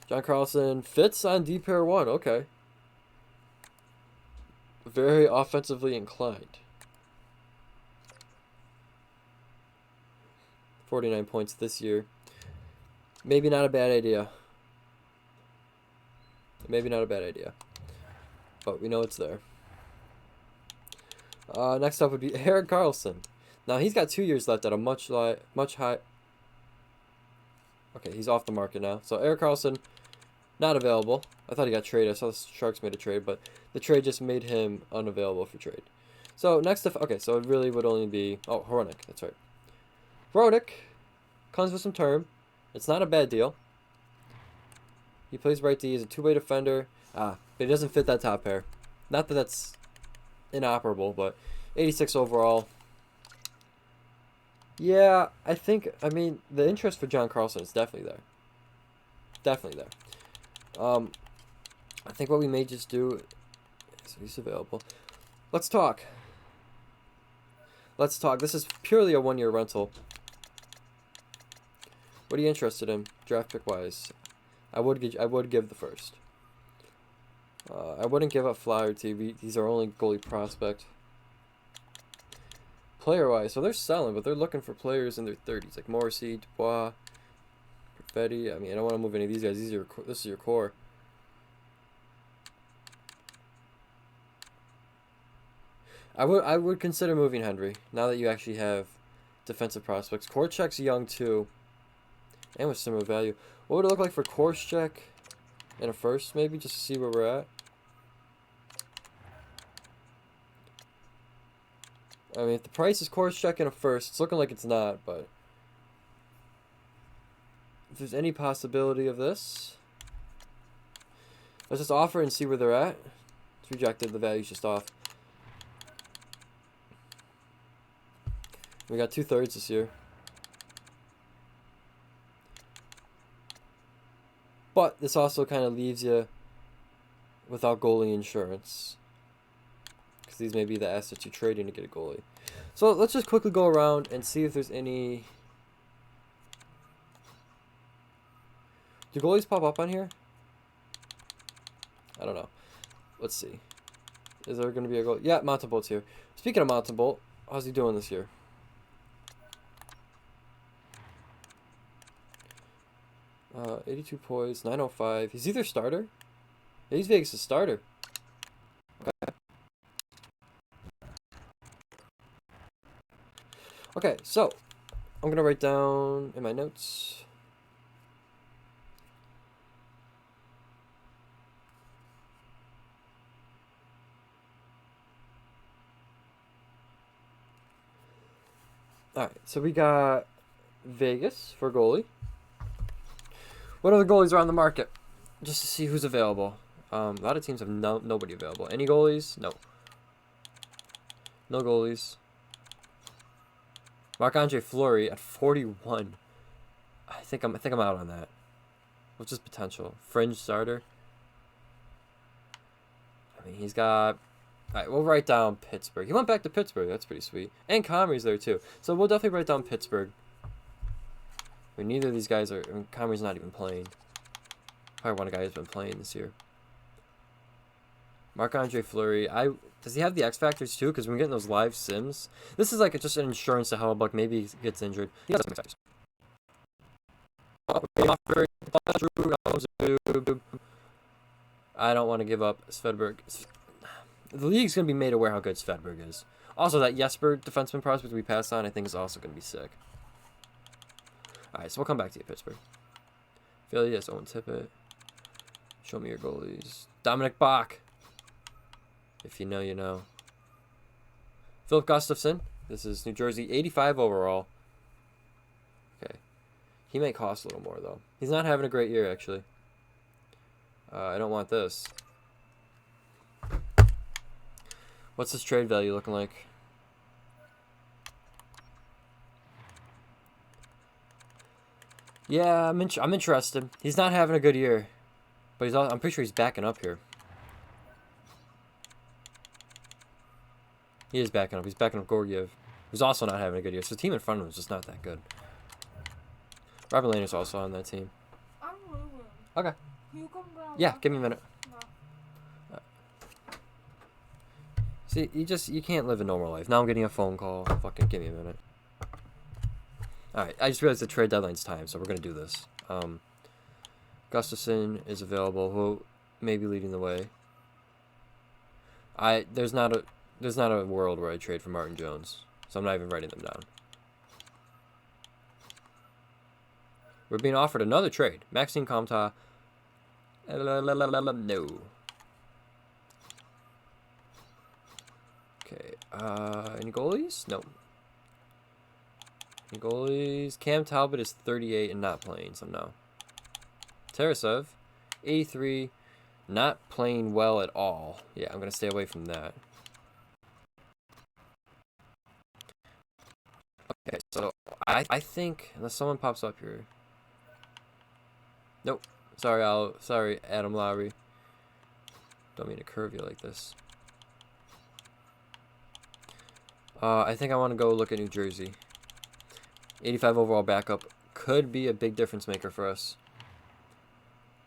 John Carlson fits on D pair 1. Okay. Very offensively inclined. 49 points this year. Maybe not a bad idea. Maybe not a bad idea. But we know it's there. Next up would be Erik Karlsson. Now he's got 2 years left at a much high. Okay, he's off the market now. So Erik Karlsson, not available. I thought he got traded. I saw the Sharks made a trade, but the trade just made him unavailable for trade. So next up, okay, so it really would only be Hronek. That's right. Hronek comes with some term. It's not a bad deal. He plays right D. He's a two-way defender. But he doesn't fit that top pair. Not that that's inoperable, but 86 overall. Yeah, I mean, the interest for John Carlson is definitely there. Definitely there. I think what we may just do is, he's available. Let's talk. Let's talk. This is purely a one-year rental. What are you interested in, draft pick wise? I would give the first. I wouldn't give up Flaherty. He's our only goalie prospect. Player wise, so they're selling, but they're looking for players in their 30s, like Morrissey, Dubois, Perfetti. I mean, I don't want to move any of these guys. This is your core. I would consider moving Henry now that you actually have defensive prospects. Korchak's young too, and with similar value. What would it look like for Korchak in a first, maybe, just to see where we're at? I mean, if the price is Korchak in a first, it's looking like it's not, but if there's any possibility of this, let's just offer and see where they're at. It's rejected. The value's just off. We got 2/3 this year. But this also kind of leaves you without goalie insurance, because these may be the assets you're trading to get a goalie. So let's just quickly go around and see if there's any... Do goalies pop up on here? I don't know. Let's see. Is there going to be a goal? Yeah, Montebolt's here. Speaking of Montebolt, how's he doing this year? Uh, 82 poise, 905. He's either starter. Yeah, he's Vegas' starter. Okay. Okay, so I'm gonna write down in my notes. All right, so we got Vegas for goalie. What other goalies are on the market? Just to see who's available. A lot of teams have nobody available. Any goalies? No. No goalies. Marc-Andre Fleury at 41. I think I'm out on that. What's his potential? Fringe starter. I mean, he's got... Alright, we'll write down Pittsburgh. He went back to Pittsburgh. That's pretty sweet. And Comrie's there, too. So we'll definitely write down Pittsburgh. I mean, neither of these guys are... I mean, Comrie's not even playing. Probably one guy who's been playing this year. Marc-Andre Fleury. Does he have the X Factors, too? Because we're getting those live sims. This is like just an insurance to help. Like, maybe he gets injured. He has X Factors. I don't want to give up Svedberg. The league's going to be made aware how good Svedberg is. Also, that Jesper defenseman prospect we passed on, I think, is also going to be sick. Alright, so we'll come back to you, Pittsburgh. Philly, yes, Owen Tippett. Show me your goalies. Dominic Bach. If you know, you know. Philip Gustafson. This is New Jersey, 85 overall. Okay. He may cost a little more, though. He's not having a great year, actually. I don't want this. What's his trade value looking like? Yeah, I'm interested. He's not having a good year, but I'm pretty sure he's backing up here. He is backing up. He's backing up Gorgiev, who's also not having a good year. So the team in front of him is just not that good. Robert Lehner's also on that team. I'm leaving. Okay. You come down. Yeah, give me a minute. No. See, you can't live a normal life. Now I'm getting a phone call. Fucking give me a minute. Alright, I just realized the trade deadline's time, so we're going to do this. Gustafson is available, who may be leading the way. There's not a world where I trade for Martin Jones, so I'm not even writing them down. We're being offered another trade. Maxime Comtois. No. Okay, any goalies? No. Any goalies? Cam Talbot is 38 and not playing, so no. Tarasev, 83, not playing well at all. Yeah, I'm going to stay away from that. Okay, so I think, unless someone pops up here. Nope. Sorry, Adam Lowry. Don't mean to curve you like this. I think I want to go look at New Jersey. 85 overall backup could be a big difference maker for us.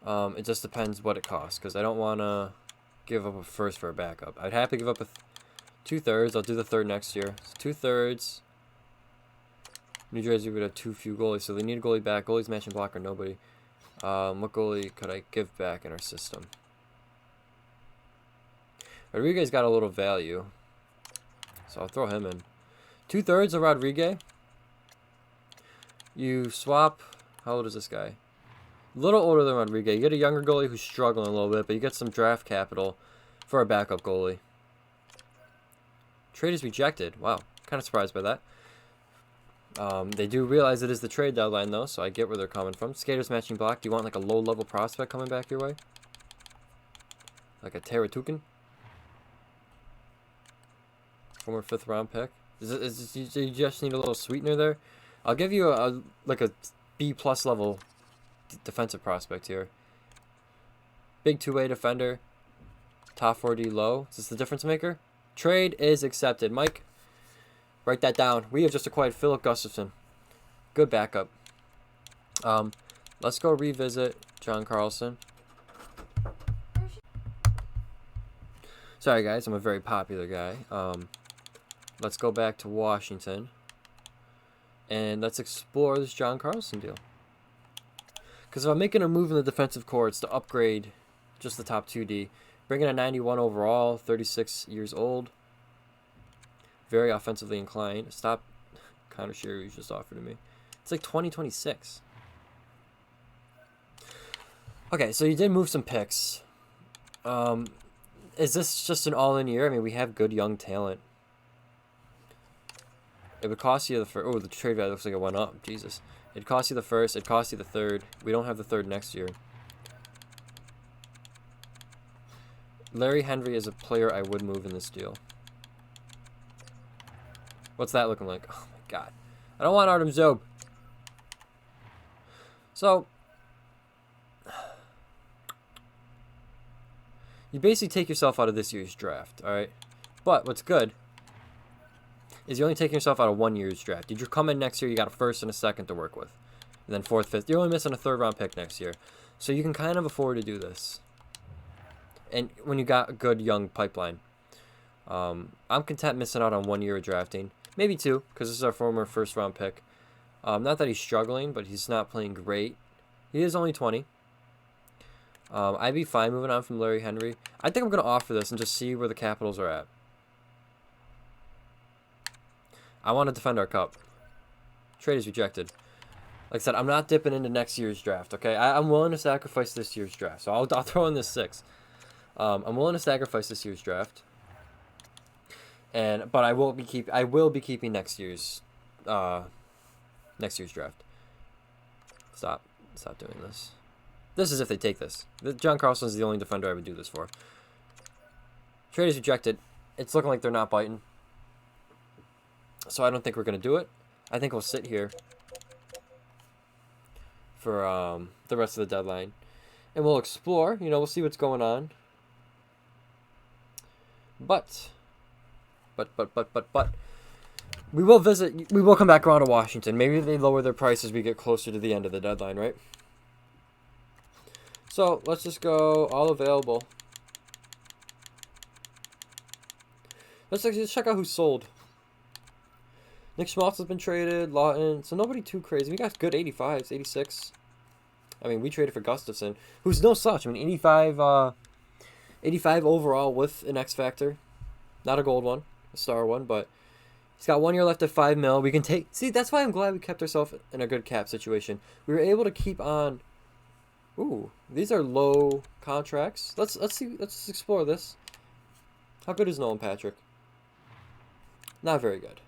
It just depends what it costs, because I don't want to give up a first for a backup. I'd happily give up a 2/3. I'll do the third next year. So 2/3. New Jersey would have too few goalies, so they need a goalie back. Goalies matching block or nobody. What goalie could I give back in our system? Rodriguez got a little value, so I'll throw him in. 2/3 of Rodriguez. You swap. How old is this guy? A little older than Rodriguez. You get a younger goalie who's struggling a little bit, but you get some draft capital for a backup goalie. Trade is rejected. Wow, kind of surprised by that. They do realize it is the trade deadline, though, so I get where they're coming from. Skaters matching block. Do you want like a low-level prospect coming back your way? Like a Teratukin? Former 5th-round pick. You just need a little sweetener there? I'll give you a B+ level defensive prospect here. Big two-way defender. Top 4D low. Is this the difference maker? Trade is accepted. Mike, write that down. We have just acquired Philip Gustafson. Good backup. Let's go revisit John Carlson. Sorry, guys. I'm a very popular guy. Let's go back to Washington. And let's explore this John Carlson deal. Because if I'm making a move in the defensive core, it's to upgrade just the top 2D. Bringing a 91 overall, 36 years old. Very offensively inclined. Stop Connor Shearer you just offered to me. It's like 2026. Okay, so you did move some picks. Is this just an all-in year? I mean, we have good young talent. It would cost you the first. Oh, the trade value looks like it went up. Jesus. It'd cost you the first. It'd cost you the third. We don't have the third next year. Larry Henry is a player I would move in this deal. What's that looking like? Oh, my God. I don't want Artem Zob. So, you basically take yourself out of this year's draft, all right? But what's good is you're only taking yourself out of 1 year's draft. You just come in next year, you got a first and a second to work with. And then fourth, fifth. You're only missing a 3rd-round pick next year. So you can kind of afford to do this. And when you got a good young pipeline. I'm content missing out on 1 year of drafting. Maybe 2, because this is our former 1st-round pick. Not that he's struggling, but he's not playing great. He is only 20. I'd be fine moving on from Larry Henry. I think I'm going to offer this and just see where the Capitals are at. I want to defend our cup. Trade is rejected. Like I said, I'm not dipping into next year's draft, okay? I'm willing to sacrifice this year's draft. So I'll throw in this 6. I'm willing to sacrifice this year's draft. But I will be keeping next year's draft. Stop doing this. This is if they take this. John Carlson is the only defender I would do this for. Trade is rejected. It's looking like they're not biting. So I don't think we're going to do it. I think we'll sit here for the rest of the deadline. And we'll explore. We'll see what's going on. But. We will visit. We will come back around to Washington. Maybe they lower their price as we get closer to the end of the deadline, right? So let's just go all available. Let's check out who's sold. Nick Schmaltz has been traded. Lawton. So nobody too crazy. We got good 85s, 86. I mean, we traded for Gustafson, who's no such. I mean, 85 overall with an X Factor. Not a gold one, a star one, but he's got 1 year left at $5 million. We can take. See, that's why I'm glad we kept ourselves in a good cap situation. We were able to keep on. Ooh, these are low contracts. Let's see. Let's explore this. How good is Nolan Patrick? Not very good.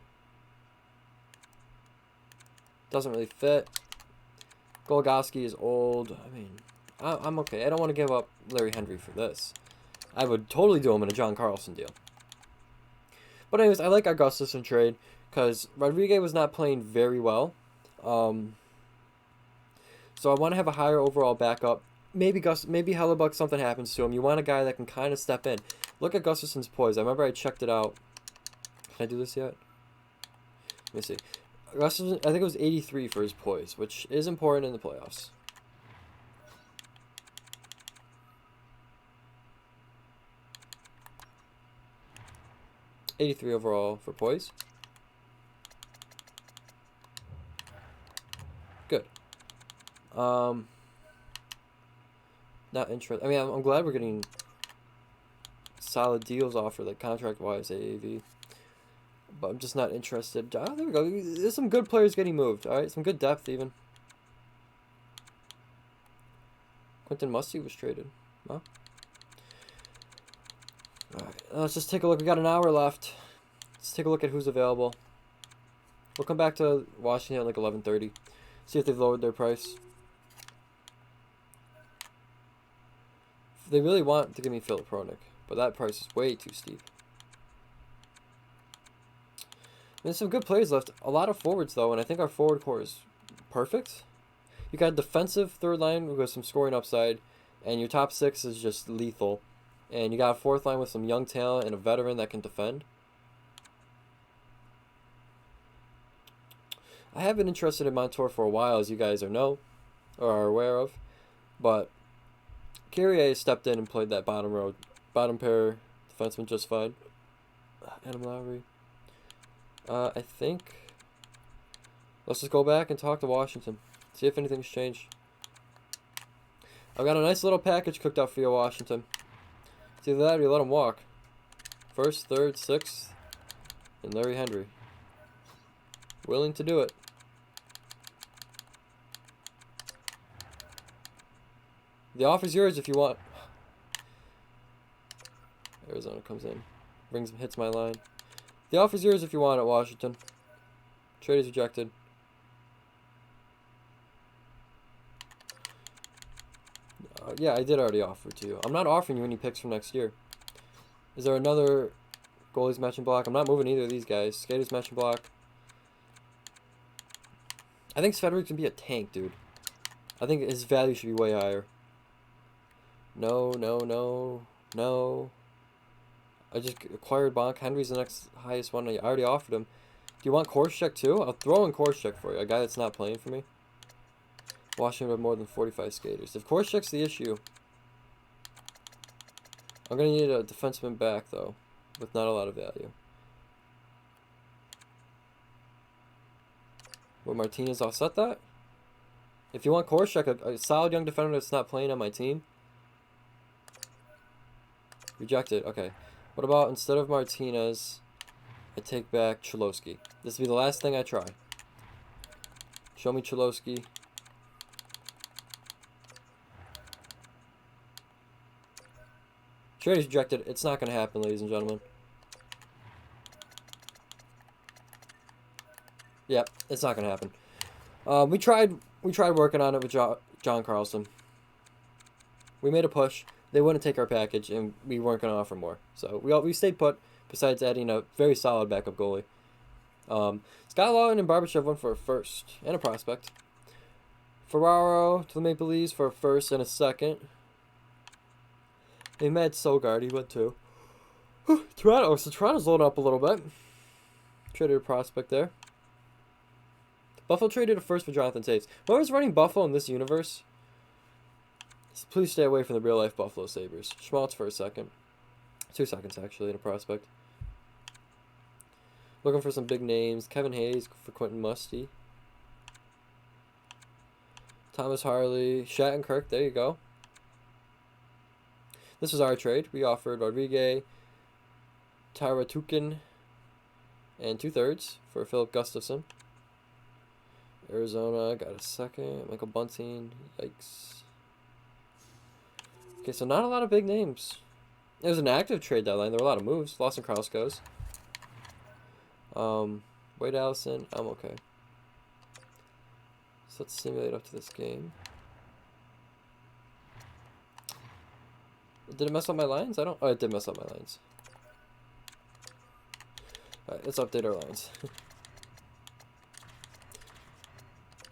Doesn't really fit. Golgoski is old. I mean, I'm okay. I don't want to give up Larry Henry for this. I would totally do him in a John Carlson deal. But anyways, I like our Gustafson trade because Rodriguez was not playing very well. So I want to have a higher overall backup. Maybe Hellebuck, something happens to him. You want a guy that can kind of step in. Look at Gustafson's poise. I remember I checked it out. Can I do this yet? Let me see. Gustafson, I think it was 83 for his poise, which is important in the playoffs. '83 overall for poise. Good. Not interested. I mean, I'm glad we're getting solid deals offered, like contract-wise, AAV. But I'm just not interested. Oh, there we go. There's some good players getting moved. All right, some good depth even. Quentin Musty was traded. Huh? All right, let's just take a look. We got an hour left. Let's take a look at who's available. We'll come back to Washington at like 11:30. See if they've lowered their price. They really want to give me Philip Roenick, but that price is way too steep. There's some good players left. A lot of forwards, though, and I think our forward core is perfect. You got a defensive third line with some scoring upside, and your top six is just lethal. And you got a fourth line with some young talent and a veteran that can defend. I have been interested in Montour for a while, as you guys are aware of, but Carrier stepped in and played that bottom pair defenseman just fine. Adam Lowry. I think let's just go back and talk to Washington. See if anything's changed. I've got a nice little package cooked up for you, Washington. It's either that or you let him walk. First, third, sixth, and Larry Henry. Willing to do it. The offer's yours if you want. Arizona comes in. Hits my line. The offer's yours if you want it, Washington. Trade is rejected. Yeah, I did already offer it to you. I'm not offering you any picks from next year. Is there another goalies matching block? I'm not moving either of these guys. Skaters matching block. I think Svedrick can be a tank, dude. I think his value should be way higher. No. I just acquired Bonk. Henry's the next highest one. I already offered him. Do you want Korshek too? I'll throw in Korshek for you. A guy that's not playing for me. Washington have more than 45 skaters. If Korshek's the issue, I'm going to need a defenseman back, though, with not a lot of value. Will Martinez offset that? If you want Korshek, a solid young defender that's not playing on my team. Rejected. Okay. What about instead of Martinez, I take back Cholowski? This will be the last thing I try. Show me Cholowski. Trade is rejected. It's not going to happen, ladies and gentlemen. Yep, it's not going to happen. We tried working on it with John Carlson. We made a push. They wouldn't take our package, and we weren't going to offer more. So we stayed put, besides adding a very solid backup goalie. Scott Lawton and Barbashev went for a first and a prospect. Ferraro to the Maple Leafs for a first and a second. And Matt Sogard, he went too. Toronto, so Toronto's loading up a little bit. Traded a prospect there. Buffalo traded a first for Jonathan Taves. Whoever's running Buffalo in this universe, please stay away from the real-life Buffalo Sabres. Schmaltz for a second. 2 seconds, actually, in a prospect. Looking for some big names. Kevin Hayes for Quentin Musty. Thomas Harley. Shattenkirk, there you go. This was our trade. We offered Rodriguez, Tyra Tukin, and 2/3 for Philip Gustafson. Arizona got a second. Michael Bunting. Yikes. Okay, so not a lot of big names. It was an active trade deadline. There were a lot of moves. Lawson Krause goes. Wade Allison. I'm okay. So let's simulate up to this game. Did it mess up my lines? I don't. Oh, it did mess up my lines. Alright, let's update our lines.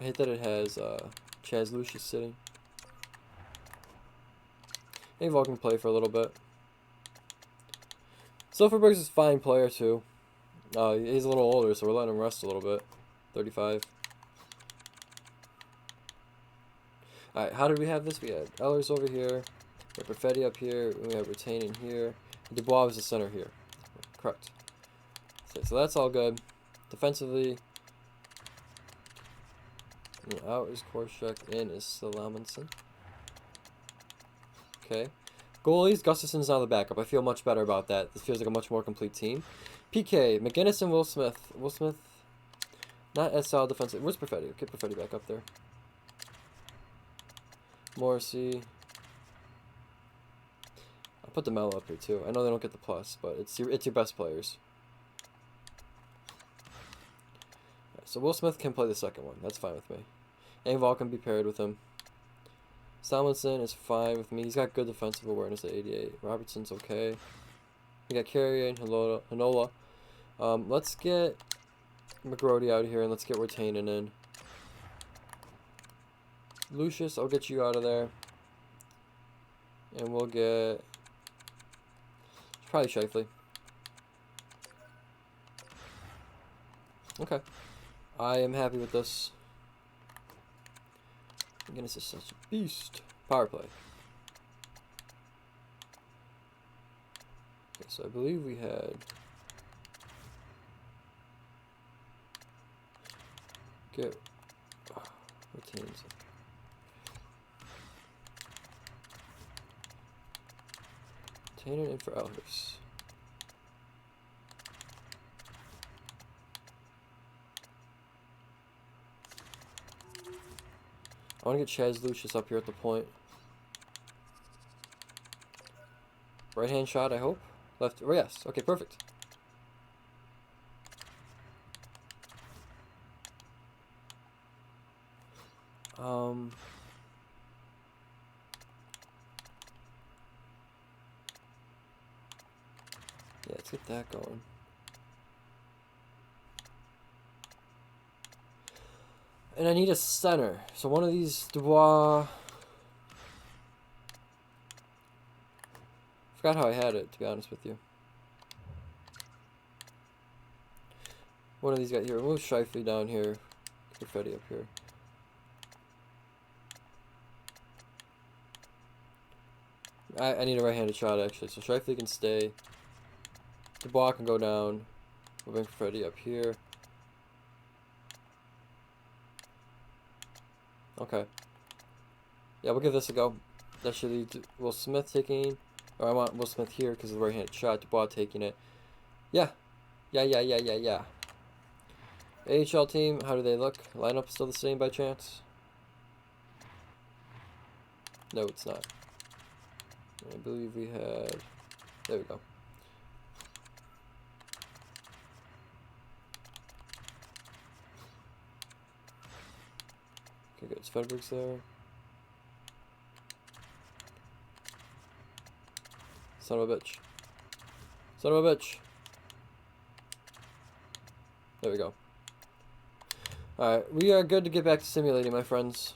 I hate that it has Chaz Lucius sitting. Maybe Vol can play for a little bit. Silverberg's is a fine player too. He's a little older, so we're letting him rest a little bit. 35. Alright, how did we have this? We had Ellers over here. We have Perfetti up here. We have Retain in here. Dubois was the center here. Correct. So that's all good. Defensively, out is Korshak, in is Salamonson. Okay. Goalies, Gustafson's now the backup. I feel much better about that. This feels like a much more complete team. PK, McGinnis and Will Smith. Will Smith, not as solid defensive. Where's Perfetti? Get Perfetti back up there. Morrissey. I'll put DeMello up here too. I know they don't get the plus, but it's your best players. Right, so Will Smith can play the second one. That's fine with me. Engvall can be paired with him. Samuelson is fine with me. He's got good defensive awareness at 88. Robertson's okay. We got Carrier and Hanola. Let's get McGrody out of here and let's get Retainen in. Lucius, I'll get you out of there. And we'll get probably Shifley. Okay. I am happy with this. Again, this is such a beast. Power play. Okay, so I believe we had get retains. Retainer in for Elders. I want to get Chaz Lucius up here at the point. Right hand shot, I hope. Left. Oh, yes. Okay, perfect. Yeah, let's get that going. And I need a center. So one of these Dubois. Forgot how I had it, to be honest with you. One of these got here. Remove Shifley down here. Perfetti up here. I need a right-handed shot, actually. So Shifley can stay. Dubois can go down. We'll bring Perfetti up here. Okay. Yeah, we'll give this a go. That should lead Will Smith taking. Or I want Will Smith here because of the right-handed shot. Dubois taking it. Yeah. Yeah. AHL team, how do they look? Lineup still the same by chance? No, it's not. I believe we had. There we go. Okay, good. Svedberg's there. Son of a bitch. Son of a bitch. There we go. Alright, we are good to get back to simulating, my friends.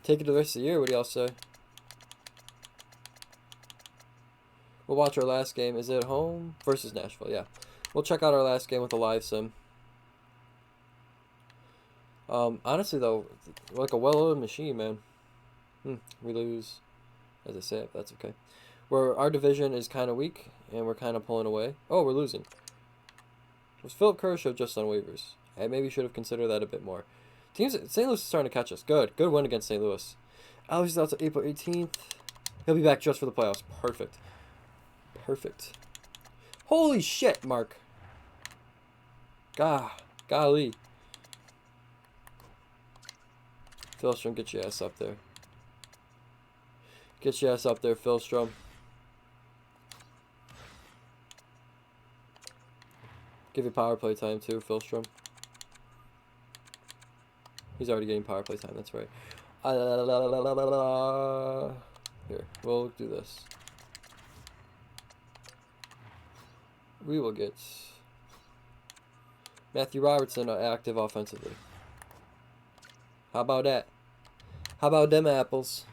Take it to the rest of the year, what do y'all say? We'll watch our last game. Is it at home? Versus Nashville, yeah. We'll check out our last game with a live sim. Honestly, though, we're like a well-oiled machine, man. We lose, as I say, but that's okay. Our division is kind of weak, and we're kind of pulling away. Oh, we're losing. Was Philip Kershaw just on waivers? I maybe should have considered that a bit more. St. Louis is starting to catch us. Good win against St. Louis. Alex is out to April 18th. He'll be back just for the playoffs. Perfect. Holy shit, Mark. Golly. Philstrom, get your ass up there. Get your ass up there, Philstrom. Give you power play time too, Philstrom. He's already getting power play time, that's right. Here, we'll do this. We will get Matthew Robertson active offensively. How about that? How about them apples?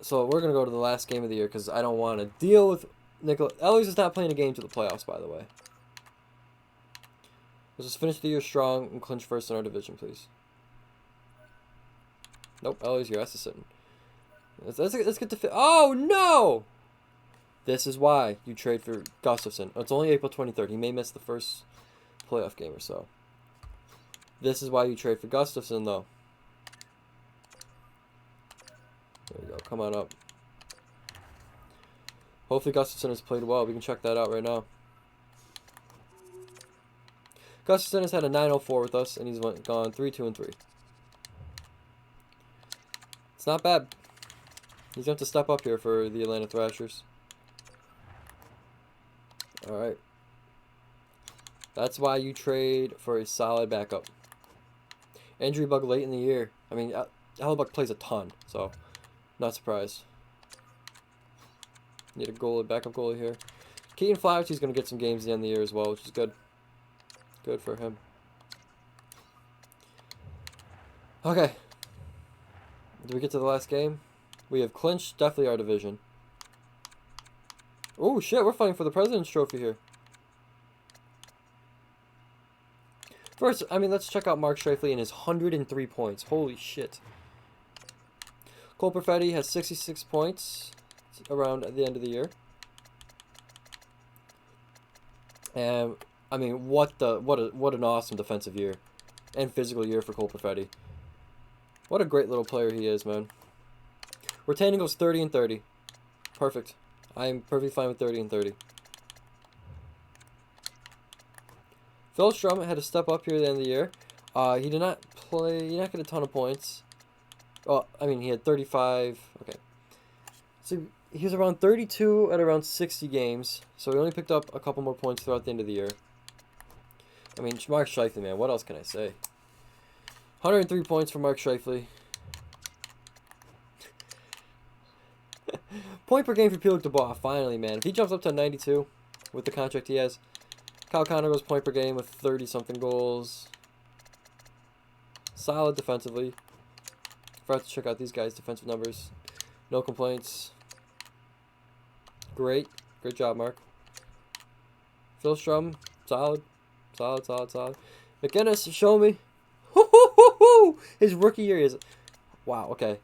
So we're going to go to the last game of the year because I don't want to deal with Nicola. Eloise is not playing a game to the playoffs, by the way. Let's just finish the year strong and clinch first in our division, please. Nope, Eloise here. That's a sitting. Let's get to... Oh, no! This is why you trade for Gustafson. It's only April 23rd. He may miss the first playoff game or so. This is why you trade for Gustafson, though. There you go. Come on up. Hopefully Gustafson has played well. We can check that out right now. Gustafson has had a 9.04 with us, and he's gone 3-2-3. It's not bad. He's going to have to step up here for the Atlanta Thrashers. Alright. That's why you trade for a solid backup. Injury bug late in the year. I mean, Hellebuck plays a ton, so not surprised. Need a goalie, backup goalie here. Keaton Flaherty's going to get some games at the end of the year as well, which is good. Good for him. Okay. Did we get to the last game? We have clinched definitely our division. Oh shit, we're fighting for the President's Trophy here. First, I mean, let's check out Mark Scheifele and his 103 points. Holy shit. Cole Perfetti has 66 points around at the end of the year. And I mean, what an awesome defensive year and physical year for Cole Perfetti. What a great little player he is, man. Retaining goes 30 and 30. Perfect. I am perfectly fine with 30 and 30. Phil Strum had to step up here at the end of the year. He did not play. He did not get a ton of points. Well, I mean, he had 35. Okay. So he was around 32 at around 60 games. So he only picked up a couple more points throughout the end of the year. I mean, Mark Scheifele, man. What else can I say? 103 points for Mark Scheifele. Point per game for Pierre-Luc Dubois, finally, man. If he jumps up to 92 with the contract he has, Kyle Connor goes point per game with 30-something goals. Solid defensively. Forgot to check out these guys' defensive numbers. No complaints. Great. Great job, Mark. Phil Strum, solid. Solid. McGinnis, show me. His rookie year is... Wow, okay.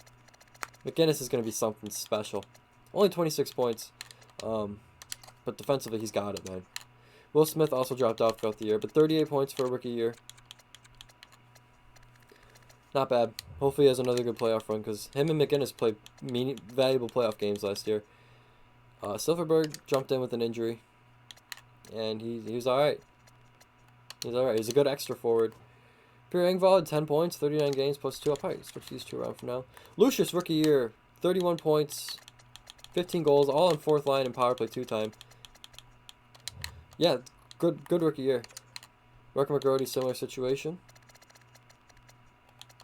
McGinnis is going to be something special. Only 26 points. But defensively, he's got it, man. Will Smith also dropped off throughout the year, but 38 points for a rookie year. Not bad. Hopefully he has another good playoff run, because him and McGinnis played valuable playoff games last year. Silverberg jumped in with an injury, and he was alright. He's alright. He's a good extra forward. Pierre Engvall had 10 points, 39 games, plus 2. I'll probably switch these two around for now. Lucius, rookie year, 31 points, 15 goals, all on fourth line and power play 2-time. Yeah, good rookie year. Mark McGrody, similar situation.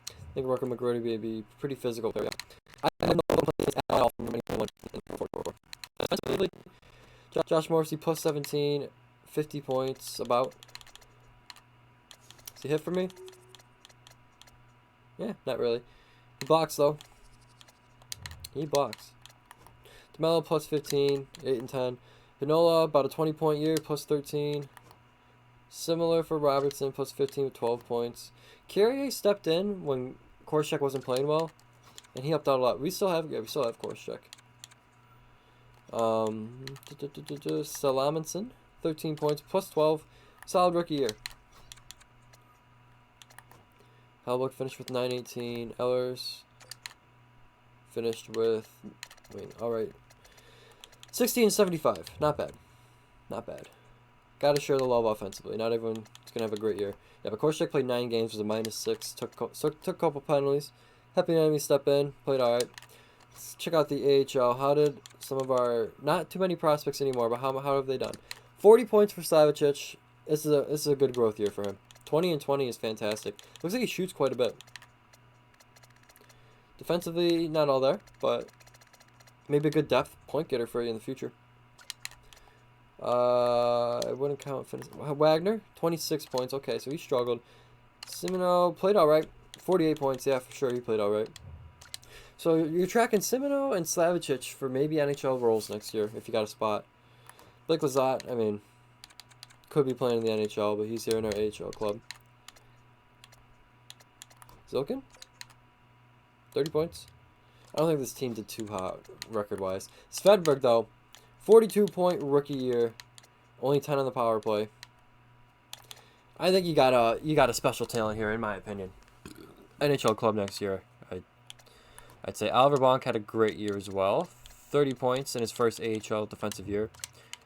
I think Mark McGrody may be pretty physical player. I don't know at all from anyone. Defensively, Josh Morrissey plus 17, 50 points about. Is he hit for me? Yeah, not really. He blocks though. He blocks. DeMello plus 15, 8 and 10. Pinola about a 20-point year, plus 13. Similar for Robertson, plus 15 with 12 points. Carrier stepped in when Korshek wasn't playing well, and he helped out a lot. We still have Korshek. Salamanson, 13 points, plus 12. Solid rookie year. Halbuck finished with 918. Ellers finished with, alright. 16-75. Not bad. Not bad. Gotta share the love offensively. Not everyone's gonna have a great year. Yeah, but Korshek played 9 games, was a -6. Took a couple penalties. Happy Enemy step in. Played alright. Let's check out the AHL. How did some of our, not too many prospects anymore, but how have they done? 40 points for Slavicic. This is a good growth year for him. 20 and 20 is fantastic. Looks like he shoots quite a bit. Defensively, not all there, but maybe a good depth point getter for you in the future. I wouldn't count Wagner, 26 points. Okay, so he struggled. Simino played all right. 48 points. Yeah, for sure, he played all right. So you're tracking Simino and Slavicic for maybe NHL roles next year if you got a spot. Blake Lizotte, I mean, could be playing in the NHL, but he's here in our AHL club. Zilkin, 30 points. I don't think this team did too hot record-wise. Svedberg, though, 42-point rookie year, only 10 on the power play. I think you got a special talent here, in my opinion. NHL club next year. I'd say Oliver Bonk had a great year as well. 30 points in his first AHL defensive year.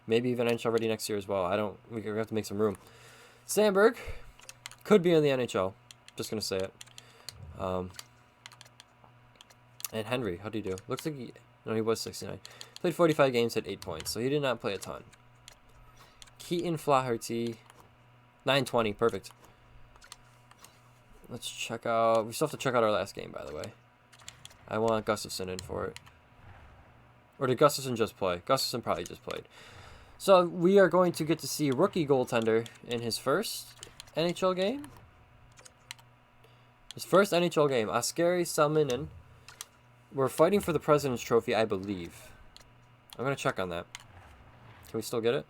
Maybe even NHL ready next year as well. We're gonna have to make some room. Sandberg could be in the NHL. Just gonna say it. And Henry, how do you do? Looks like he was 69. Played 45 games, had 8 points, so he did not play a ton. Keaton Flaherty, 920, perfect. Let's check out. We still have to check out our last game, by the way. I want Gustafsson in for it. Or did Gustafsson just play? Gustafsson probably just played. So we are going to get to see rookie goaltender in his first NHL game. His first NHL game, Oskari Salminen. We're fighting for the President's Trophy, I believe. I'm going to check on that. Can we still get it?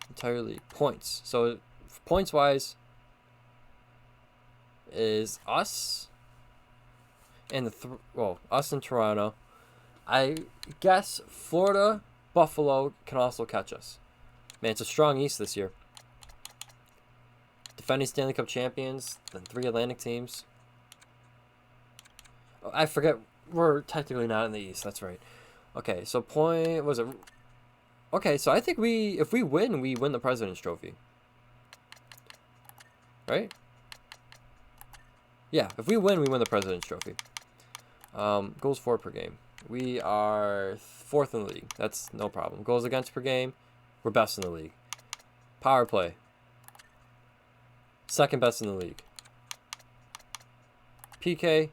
Entire league. Points. So, points-wise, is us and us and Toronto. I guess Florida, Buffalo can also catch us. Man, it's a strong East this year. Defending Stanley Cup champions, then 3 Atlantic teams. Oh, I forget, we're technically not in the East. That's right. Okay, so Okay, so I think if we win the President's Trophy. Right? Yeah, if we win the President's Trophy. Goals for per game. We are 4th in the league. That's no problem. Goals against per game, we're best in the league. Power play, 2nd best in the league. PK,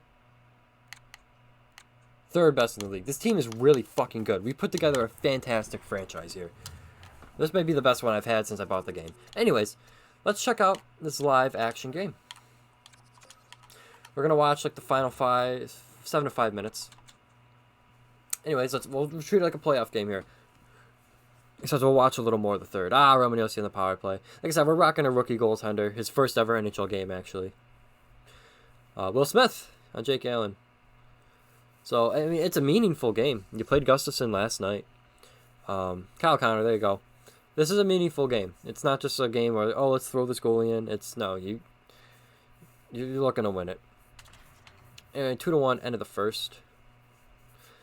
3rd best in the league. This team is really fucking good. We put together a fantastic franchise here. This may be the best one I've had since I bought the game. Anyways, let's check out this live action game. We're going to watch like the final 7 to 5 minutes. Anyways, we'll treat it like a playoff game here. Except we'll watch a little more of the third. Romaniosi on the power play. Like I said, we're rocking a rookie goaltender. His first ever NHL game, actually. Will Smith on Jake Allen. So, I mean, it's a meaningful game. You played Gustafsson last night. Kyle Connor, there you go. This is a meaningful game. It's not just a game where, oh, let's throw this goalie in. No, you're looking to win it. And 2-1, end of the first.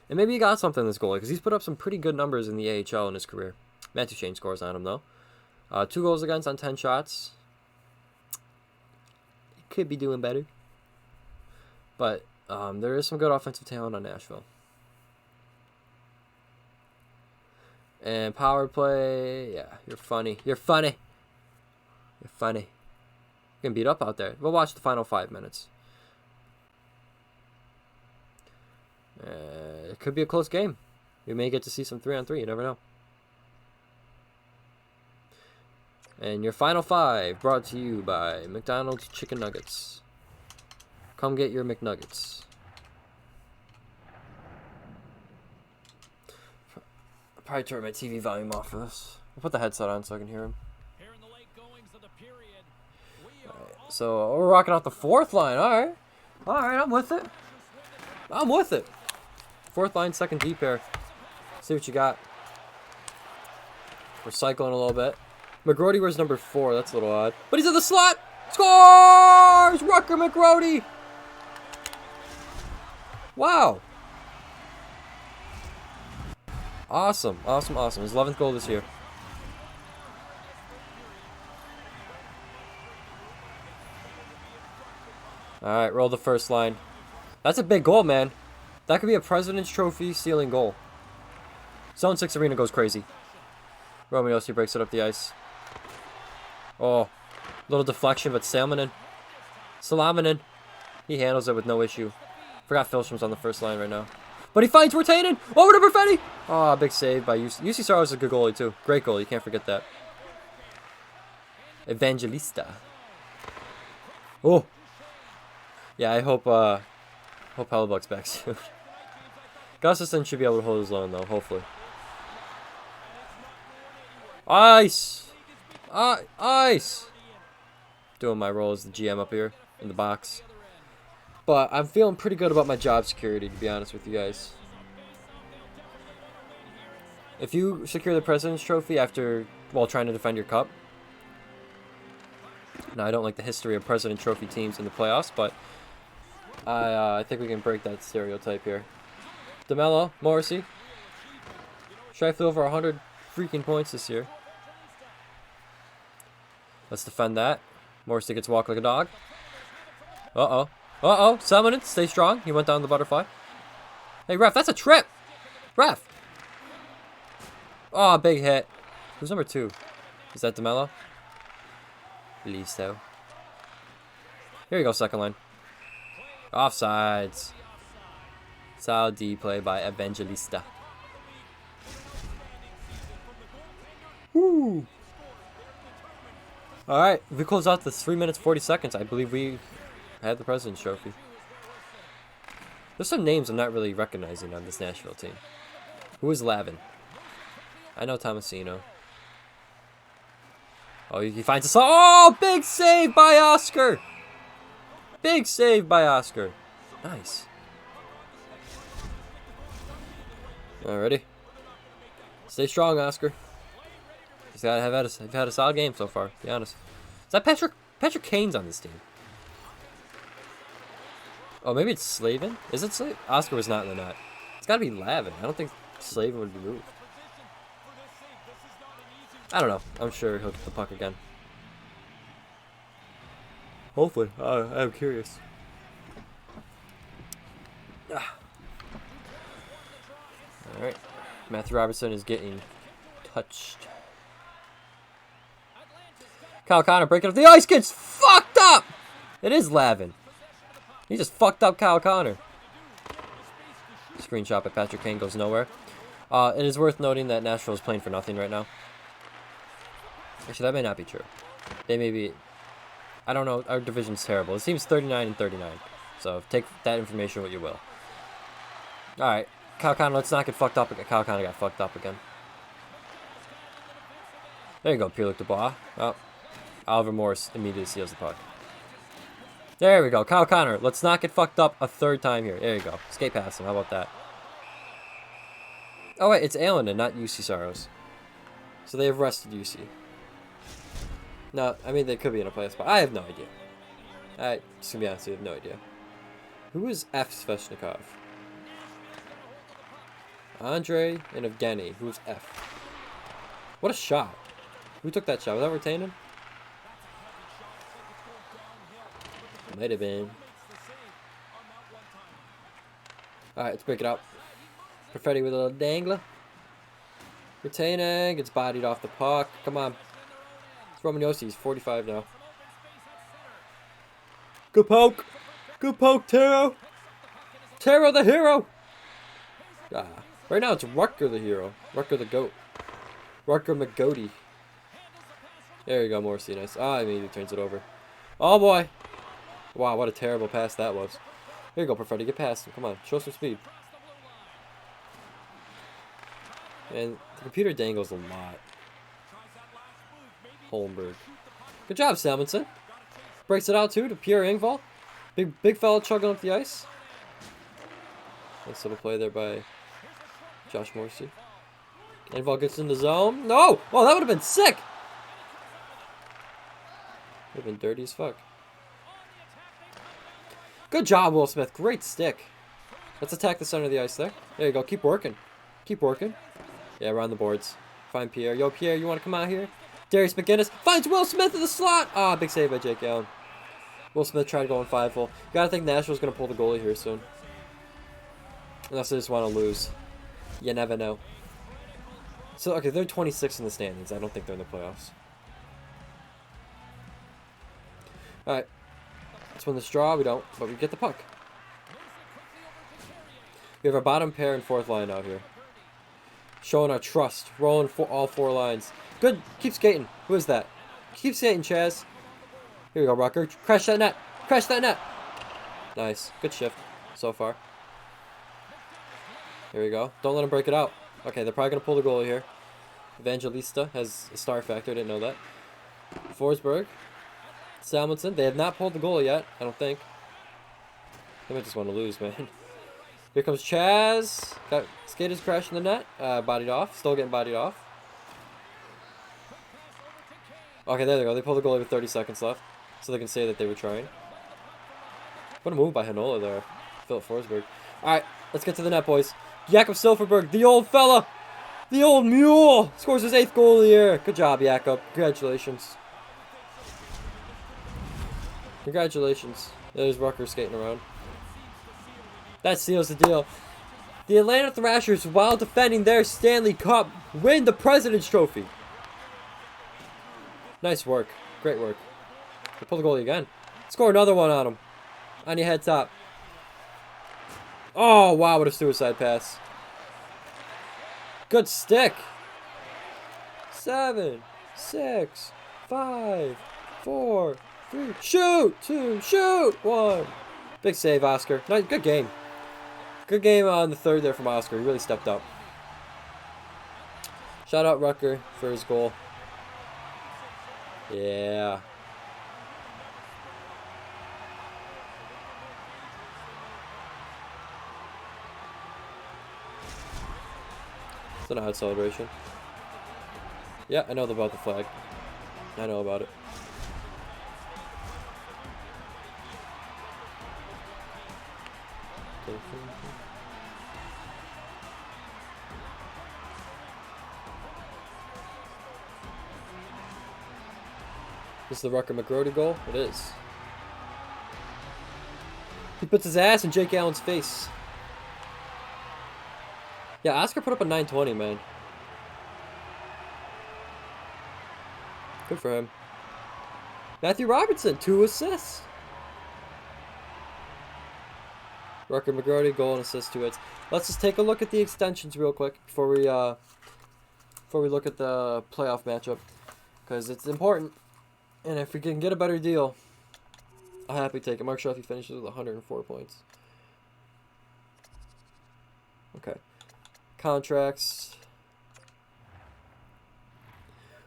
And maybe he got something in this goalie, because he's put up some pretty good numbers in the AHL in his career. Matthew Shane scores on him, though. 2 goals against on 10 shots. He could be doing better. But there is some good offensive talent on Nashville. And power play, yeah, you're funny. You're funny. You're funny. You're getting beat up out there. We'll watch the final 5 minutes. It could be a close game. We may get to see some 3-on-3. You never know. And your final 5 brought to you by McDonald's Chicken Nuggets. Come get your McNuggets. I'll probably turn my TV volume off for this. I'll put the headset on so I can hear him. Alright, so we're rocking out the 4th line. Alright, I'm with it. I'm with it. 4th line, 2nd D pair. See what you got. We're cycling a little bit. McGrody wears number 4. That's a little odd. But he's in the slot. Scores! Rucker McGrody. Wow. Awesome. Awesome, awesome. His 11th goal this year. Alright, roll the 1st line. That's a big goal, man. That could be a President's Trophy ceiling goal. Zone 6 arena goes crazy. Romaniosi breaks it up the ice. Oh, little deflection, but Salminen Salamanen. He handles it with no issue. Forgot Filstrom's on the first line right now. But he finds Wirtanen. Over to Perfetti. Oh, big save by UC. UC Saros is a good goalie, too. Great goalie. You can't forget that. Evangelista. Oh. Yeah, I hope Hellebuck's back soon. Gustafsson should be able to hold his own, though, hopefully. Ice! Ice! Doing my role as the GM up here in the box. But I'm feeling pretty good about my job security, to be honest with you guys. If you secure the President's Trophy while trying to defend your cup. Now, I don't like the history of President Trophy teams in the playoffs, but I think we can break that stereotype here. DeMello, Morrissey. Shifley over 100 freaking points this year. Let's defend that. Morrissey gets walk like a dog. Uh-oh. Uh-oh. Salmonen, stay strong. He went down the butterfly. Hey, ref, that's a trip. Ref. Oh, big hit. Who's number 2? Is that DeMello? I believe so. Here you go, second line. Offsides. Solid D play by Evangelista. Woo! Alright, if we close out this 3 minutes 40 seconds, I believe we had the President's Trophy. There's some names I'm not really recognizing on this Nashville team. Who is Lavin? I know Tomasino. Oh, he finds us. Oh, big save by Oscar! Big save by Oscar. Nice. Alrighty. Stay strong, Oscar. He's had a solid game so far, to be honest. Is that Patrick Kane's on this team? Oh, maybe it's Slavin? Is it Slavin? Oscar was not in the net. It's gotta be Lavin. I don't think Slavin would be moved. I don't know. I'm sure he'll get the puck again. Hopefully. I'm curious. Alright. Matthew Robertson is getting touched. Kyle Connor breaking up the ice, gets fucked up! It is Lavin. He just fucked up Kyle Connor. Screenshot by Patrick Kane goes nowhere. It is worth noting that Nashville is playing for nothing right now. Actually, that may not be true. They may be... I don't know. Our division's terrible. It seems 39 and 39. So take that information what you will. Alright. Kyle Connor, let's not get fucked up again. Kyle Connor got fucked up again. There you go, Pierre-Luc Dubois. Oh, Oliver Morris immediately seals the puck. There we go. Kyle Connor, let's not get fucked up a third time here. There you go. Skate past him. How about that? Oh, wait. It's Allen, not UC Saros. So they have rested UC. No, I mean, they could be in a play spot. I have no idea. Just to be honest, I have no idea. Who is F. Sveshnikov? Andre and Evgeny. Who's F? What a shot. Who took that shot? Was that retaining? Might have been. Alright, let's break it up. Perfetti with a little dangler. Retaining. Gets bodied off the puck. Come on. It's Roman Yossi. He's 45 now. Good poke. Good poke, Taro. Taro the hero. Right now it's Rutger the hero. Rutger the goat. Rutger McGoaty. There you go, Morrissey. Nice. Ah, immediately turns it over. Oh boy. Wow, what a terrible pass that was. Here you go, Perfetti. Get past him. Come on. Show some speed. And the computer dangles a lot. Holmberg. Good job, Salmonson. Breaks it out, too, to Pierre Engvall. Big fella chugging up the ice. Nice little play there by Josh Morrissey. Engvall gets in the zone. No! Oh, that would have been sick! Would have been dirty as fuck. Good job, Will Smith. Great stick. Let's attack the center of the ice there. There you go. Keep working. Keep working. Yeah, we're on the boards. Find Pierre. Yo, Pierre, you want to come out here? Darius McGinnis finds Will Smith in the slot. Ah, big save by Jake Allen. Will Smith tried going 5-hole. Gotta think Nashville's going to pull the goalie here soon. Unless they just want to lose. You never know. So, okay, they're 26 in the standings. I don't think they're in the playoffs. Alright. Let's win this draw. We don't, but we get the puck. We have our bottom pair and fourth line out here. Showing our trust. Rolling for all 4 lines. Good. Keep skating. Who is that? Keep skating, Chaz. Here we go, Rucker. Crash that net. Crash that net. Nice. Good shift so far. Here we go. Don't let him break it out. Okay, they're probably going to pull the goalie here. Evangelista has a star factor. Didn't know that. Forsberg. Salmonson. They have not pulled the goal yet, I don't think. They might just want to lose, man. Here comes Chaz. Got skaters crashing the net. Bodied off. Still getting bodied off. Okay, there they go. They pull the goalie with 30 seconds left. So they can say that they were trying. What a move by Hanola there. Philip Forsberg. Alright, let's get to the net, boys. Jakob Silverberg, the old fella. The old mule. Scores his 8th goal of the year. Good job, Jakob. Congratulations. Congratulations. There's Rucker skating around. That seals the deal. The Atlanta Thrashers, while defending their Stanley Cup, win the President's Trophy. Nice work. Great work. They pull the goalie again. Score another one on him. On your head top. Oh, wow, what a suicide pass. Good stick. 7, 6, 5, 4, 3. Shoot! 2, shoot! 1. Big save, Oscar. Nice, good game. Good game on the third there from Oscar. He really stepped up. Shout out Rucker for his goal. Yeah. It's an odd celebration. Yeah, I know about the flag. I know about it. This is the Rucker McGrody goal? It is. He puts his ass in Jake Allen's face. Yeah, Oscar put up a 920, man. Good for him. Matthew Robertson, 2 assists. Rucker McGrody, goal and assist, 2 hits. Let's just take a look at the extensions real quick before we look at the playoff matchup, because it's important. And if we can get a better deal, I'll happily take it. Mark Shuffy finishes with 104 points. Okay. Contracts.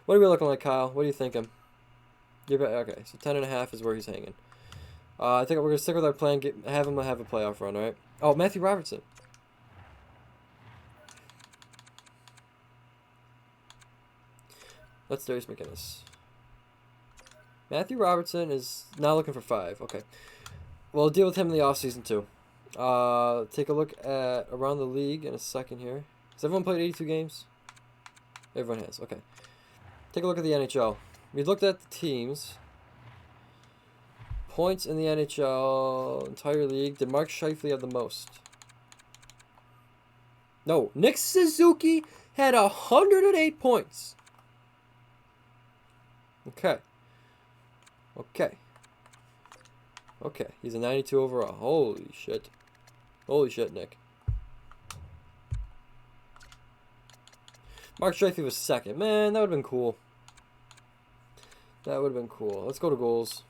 What are we looking like, Kyle? What are you thinking? Okay, so 10.5 is where he's hanging. I think we're going to stick with our plan, have him have a playoff run, right? Oh, Matthew Robertson. Let's Darius McGinnis. Matthew Robertson is now looking for 5. Okay. We'll deal with him in the offseason, too. Take a look at around the league in a second here. Has everyone played 82 games? Everyone has. Okay. Take a look at the NHL. We looked at the teams. Points in the NHL entire league. Did Mark Scheifele have the most? No. Nick Suzuki had 108 points. Okay. Okay. Okay. He's a 92 overall. Holy shit. Holy shit, Nick. Mark Scheifele was second. Man, that would have been cool. That would have been cool. Let's go to goals.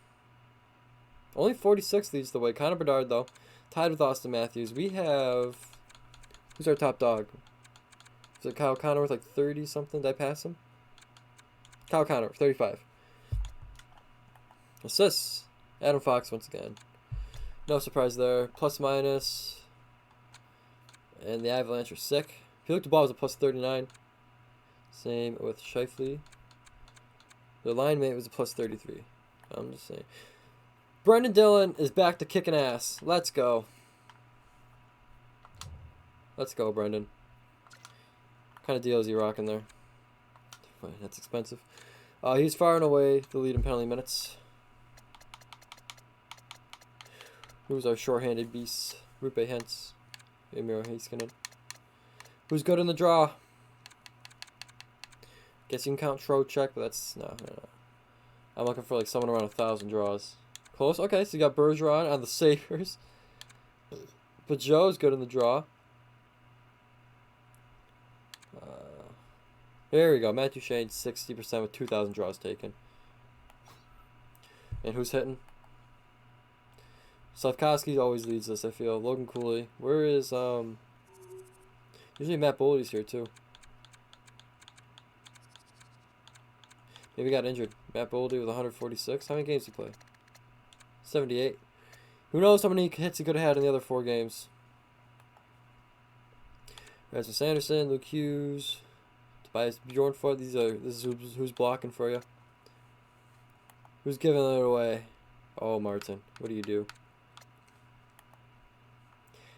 Only 46 leads the way. Connor Bedard, though. Tied with Austin Matthews. We have... Who's our top dog? Is it Kyle Connor with like 30-something? Did I pass him? Kyle Connor, 35. Assists. Adam Fox once again. No surprise there. Plus minus. And the Avalanche are sick. If you look at the ball, it was a plus 39. Same with Scheifele. Their line mate was a plus 33. I'm just saying. Brendan Dillon is back to kicking ass. Let's go. Let's go, Brendan. What kind of deal is he rocking there? That's expensive. He's far and away the lead in penalty minutes. Who's our short-handed beast? Rupe Hentz. Emir Heiskanen. Who's good in the draw? Guess you can count Trocheck, but that's... No. I'm looking for like someone around 1,000 draws. Close. Okay, so you got Bergeron on the Sabres. But Joe's good in the draw. Here we go. Matthew Shane, 60% with 2,000 draws taken. And who's hitting? Slavkovsky always leads this, I feel. Logan Cooley. Where is, usually Matt Boldy's here, too. Maybe he got injured. Matt Boldy with 146. How many games did he play? 78. Who knows how many hits he could have had in the other 4 games. Rasmus Anderson, Luke Hughes, Tobias Bjornfot. This is who's blocking for you. Who's giving it away? Oh, Martin. What do you do?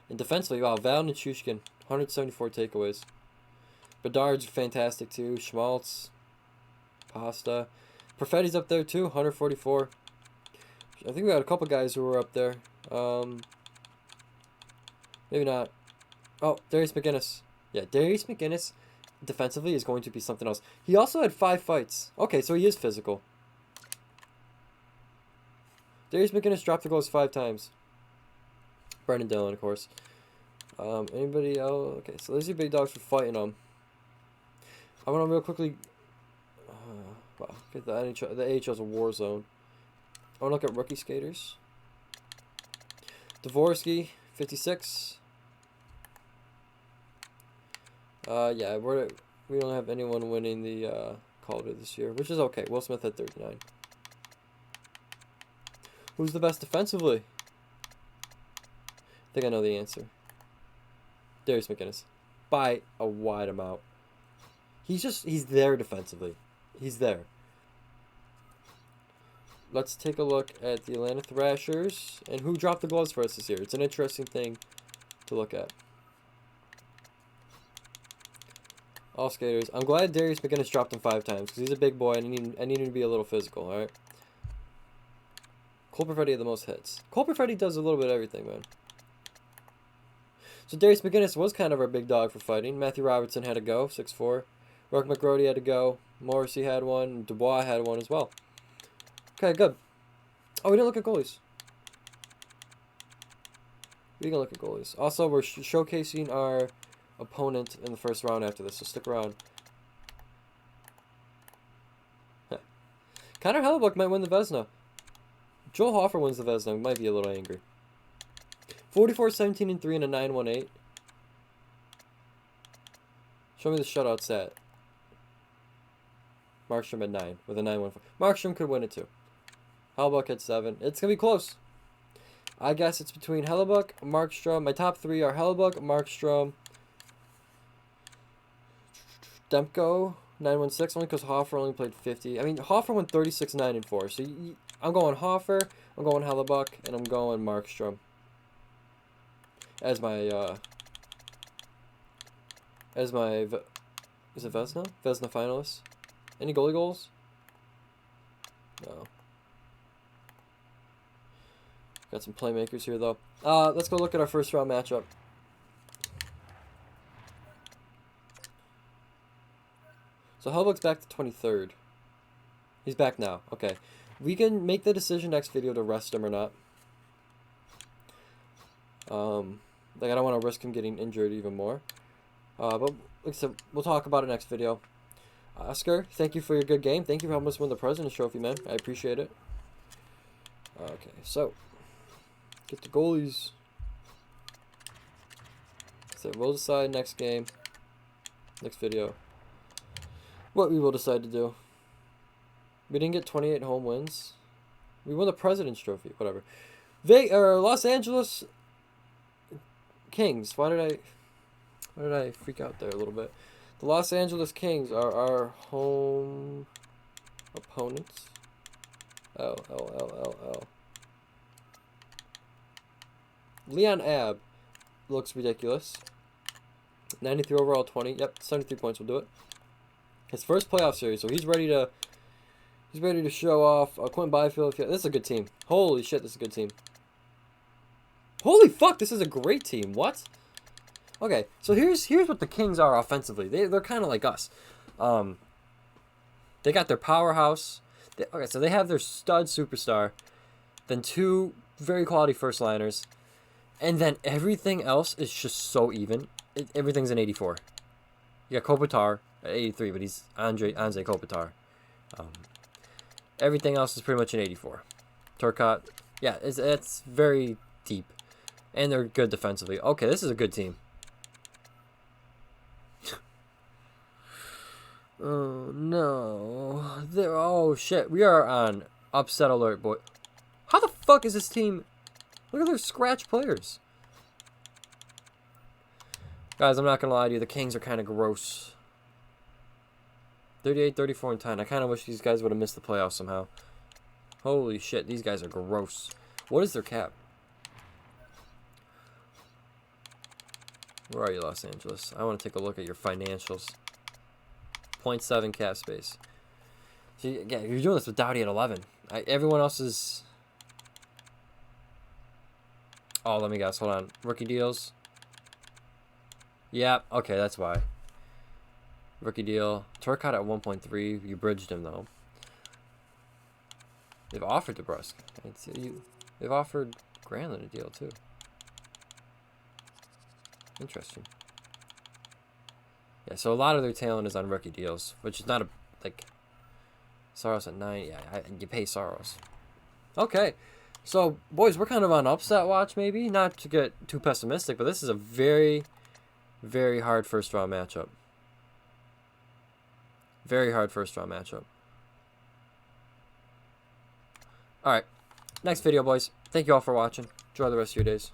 And defensively, wow, Val Nichushkin, 174 takeaways. Bedard's fantastic too. Schmaltz, Pasta. Perfetti's up there too, 144. I think we got a couple guys who were up there. Maybe not. Oh, Darius McGinnis. Yeah, Darius McGinnis defensively is going to be something else. He also had 5 fights. Okay, so he is physical. Darius McGinnis dropped the goals 5 times. Brendan Dillon, of course. Anybody else? Okay, so there's your big dogs for fighting them. I want to real quickly. Wow, get the NHL. The AHL's a war zone. I want to look at rookie skaters. Dvorsky, 56. Yeah, we don't have anyone winning the Calder this year, which is okay. Will Smith had 39. Who's the best defensively? I think I know the answer. Darius McGinnis. By a wide amount. He's there defensively. He's there. Let's take a look at the Atlanta Thrashers and who dropped the gloves for us this year. It's an interesting thing to look at. All skaters. I'm glad Darius McGinnis dropped him 5 times because he's a big boy and I need him to be a little physical, alright? Cole Perfetti had the most hits. Cole Perfetti does a little bit of everything, man. So Darius McGinnis was kind of our big dog for fighting. Matthew Robertson had to go, 6'4". Rourke McGrody had to go. Morrissey had one. Dubois had one as well. Okay, good. Oh, we didn't look at goalies. We can look at goalies. Also, we're showcasing our opponent in the first round after this, so stick around. Connor Hellebuck might win the Vezina. Joel Hoffer wins the Vezina. Might be a little angry. 44, 17, and 3 and a 9.18. Show me the shutout stat. Markstrom had 9 with a 9.14. Markstrom could win it too. Hellebuck had 7. It's going to be close. I guess it's between Hellebuck, Markstrom. My top 3 are Hellebuck, Markstrom, Demko, 9.16, only because Hoffer only played 50. I mean, Hoffer went 36, 9, and 4. So I'm going Hoffer, I'm going Hellebuck, and I'm going Markstrom as my is it Vezina? Vezina finalist? Any goalie goals? No. Got some playmakers here though. Let's go look at our first round matchup. So Hellebuck's back to 23rd. He's back now. Okay. We can make the decision next video to rest him or not. Like I don't want to risk him getting injured even more. But like I said, we'll talk about it next video. Oscar, thank you for your good game. Thank you for helping us win the President's Trophy, man. I appreciate it. Okay, so get the goalies. So we'll decide next game, next video, what we will decide to do. We didn't get 28 home wins. We won the President's Trophy, whatever. Los Angeles Kings. Why did I freak out there a little bit? The Los Angeles Kings are our home opponents. L. Leon Abb looks ridiculous. 93 overall, 20. Yep, 73 points will do it. His first playoff series, so he's ready to show off. Quentin Byfield. This is a good team. Holy shit, this is a good team. Holy fuck, this is a great team. What? Okay, so here's what the Kings are offensively. They're kind of like us. They got their powerhouse. Okay, so they have their stud superstar. then 2 very quality first liners, and then everything else is just so even. Everything's an 84. You got Kopitar at 83, but he's Anze Kopitar. Everything else is pretty much an 84. Turcotte, yeah, it's very deep, and they're good defensively. Okay, this is a good team. Oh no, oh shit, we are on upset alert, boy. How the fuck is this team? Look at their scratch players. Guys, I'm not gonna lie to you, the Kings are kind of gross. 38, 34, and 10. I kind of wish these guys would have missed the playoffs somehow. Holy shit, these guys are gross. What is their cap? Where are you, Los Angeles? I want to take a look at your financials. 0.7 cap space. See, yeah, you're doing this with Doughty at 11. Everyone else is... Oh, let me guess. Hold on. Rookie deals. Yeah, okay, that's why. Rookie deal. Turcotte at 1.3. You bridged him, though. They've offered DeBrusque. They've offered Granlund a deal, too. Interesting. Yeah, so a lot of their talent is on rookie deals, which is not a, like, Saros at 9. Yeah, you pay Saros. Okay. So, boys, we're kind of on upset watch, maybe. Not to get too pessimistic, but this is a very, very hard first-round matchup. Very hard first-round matchup. All right. Next video, boys. Thank you all for watching. Enjoy the rest of your days.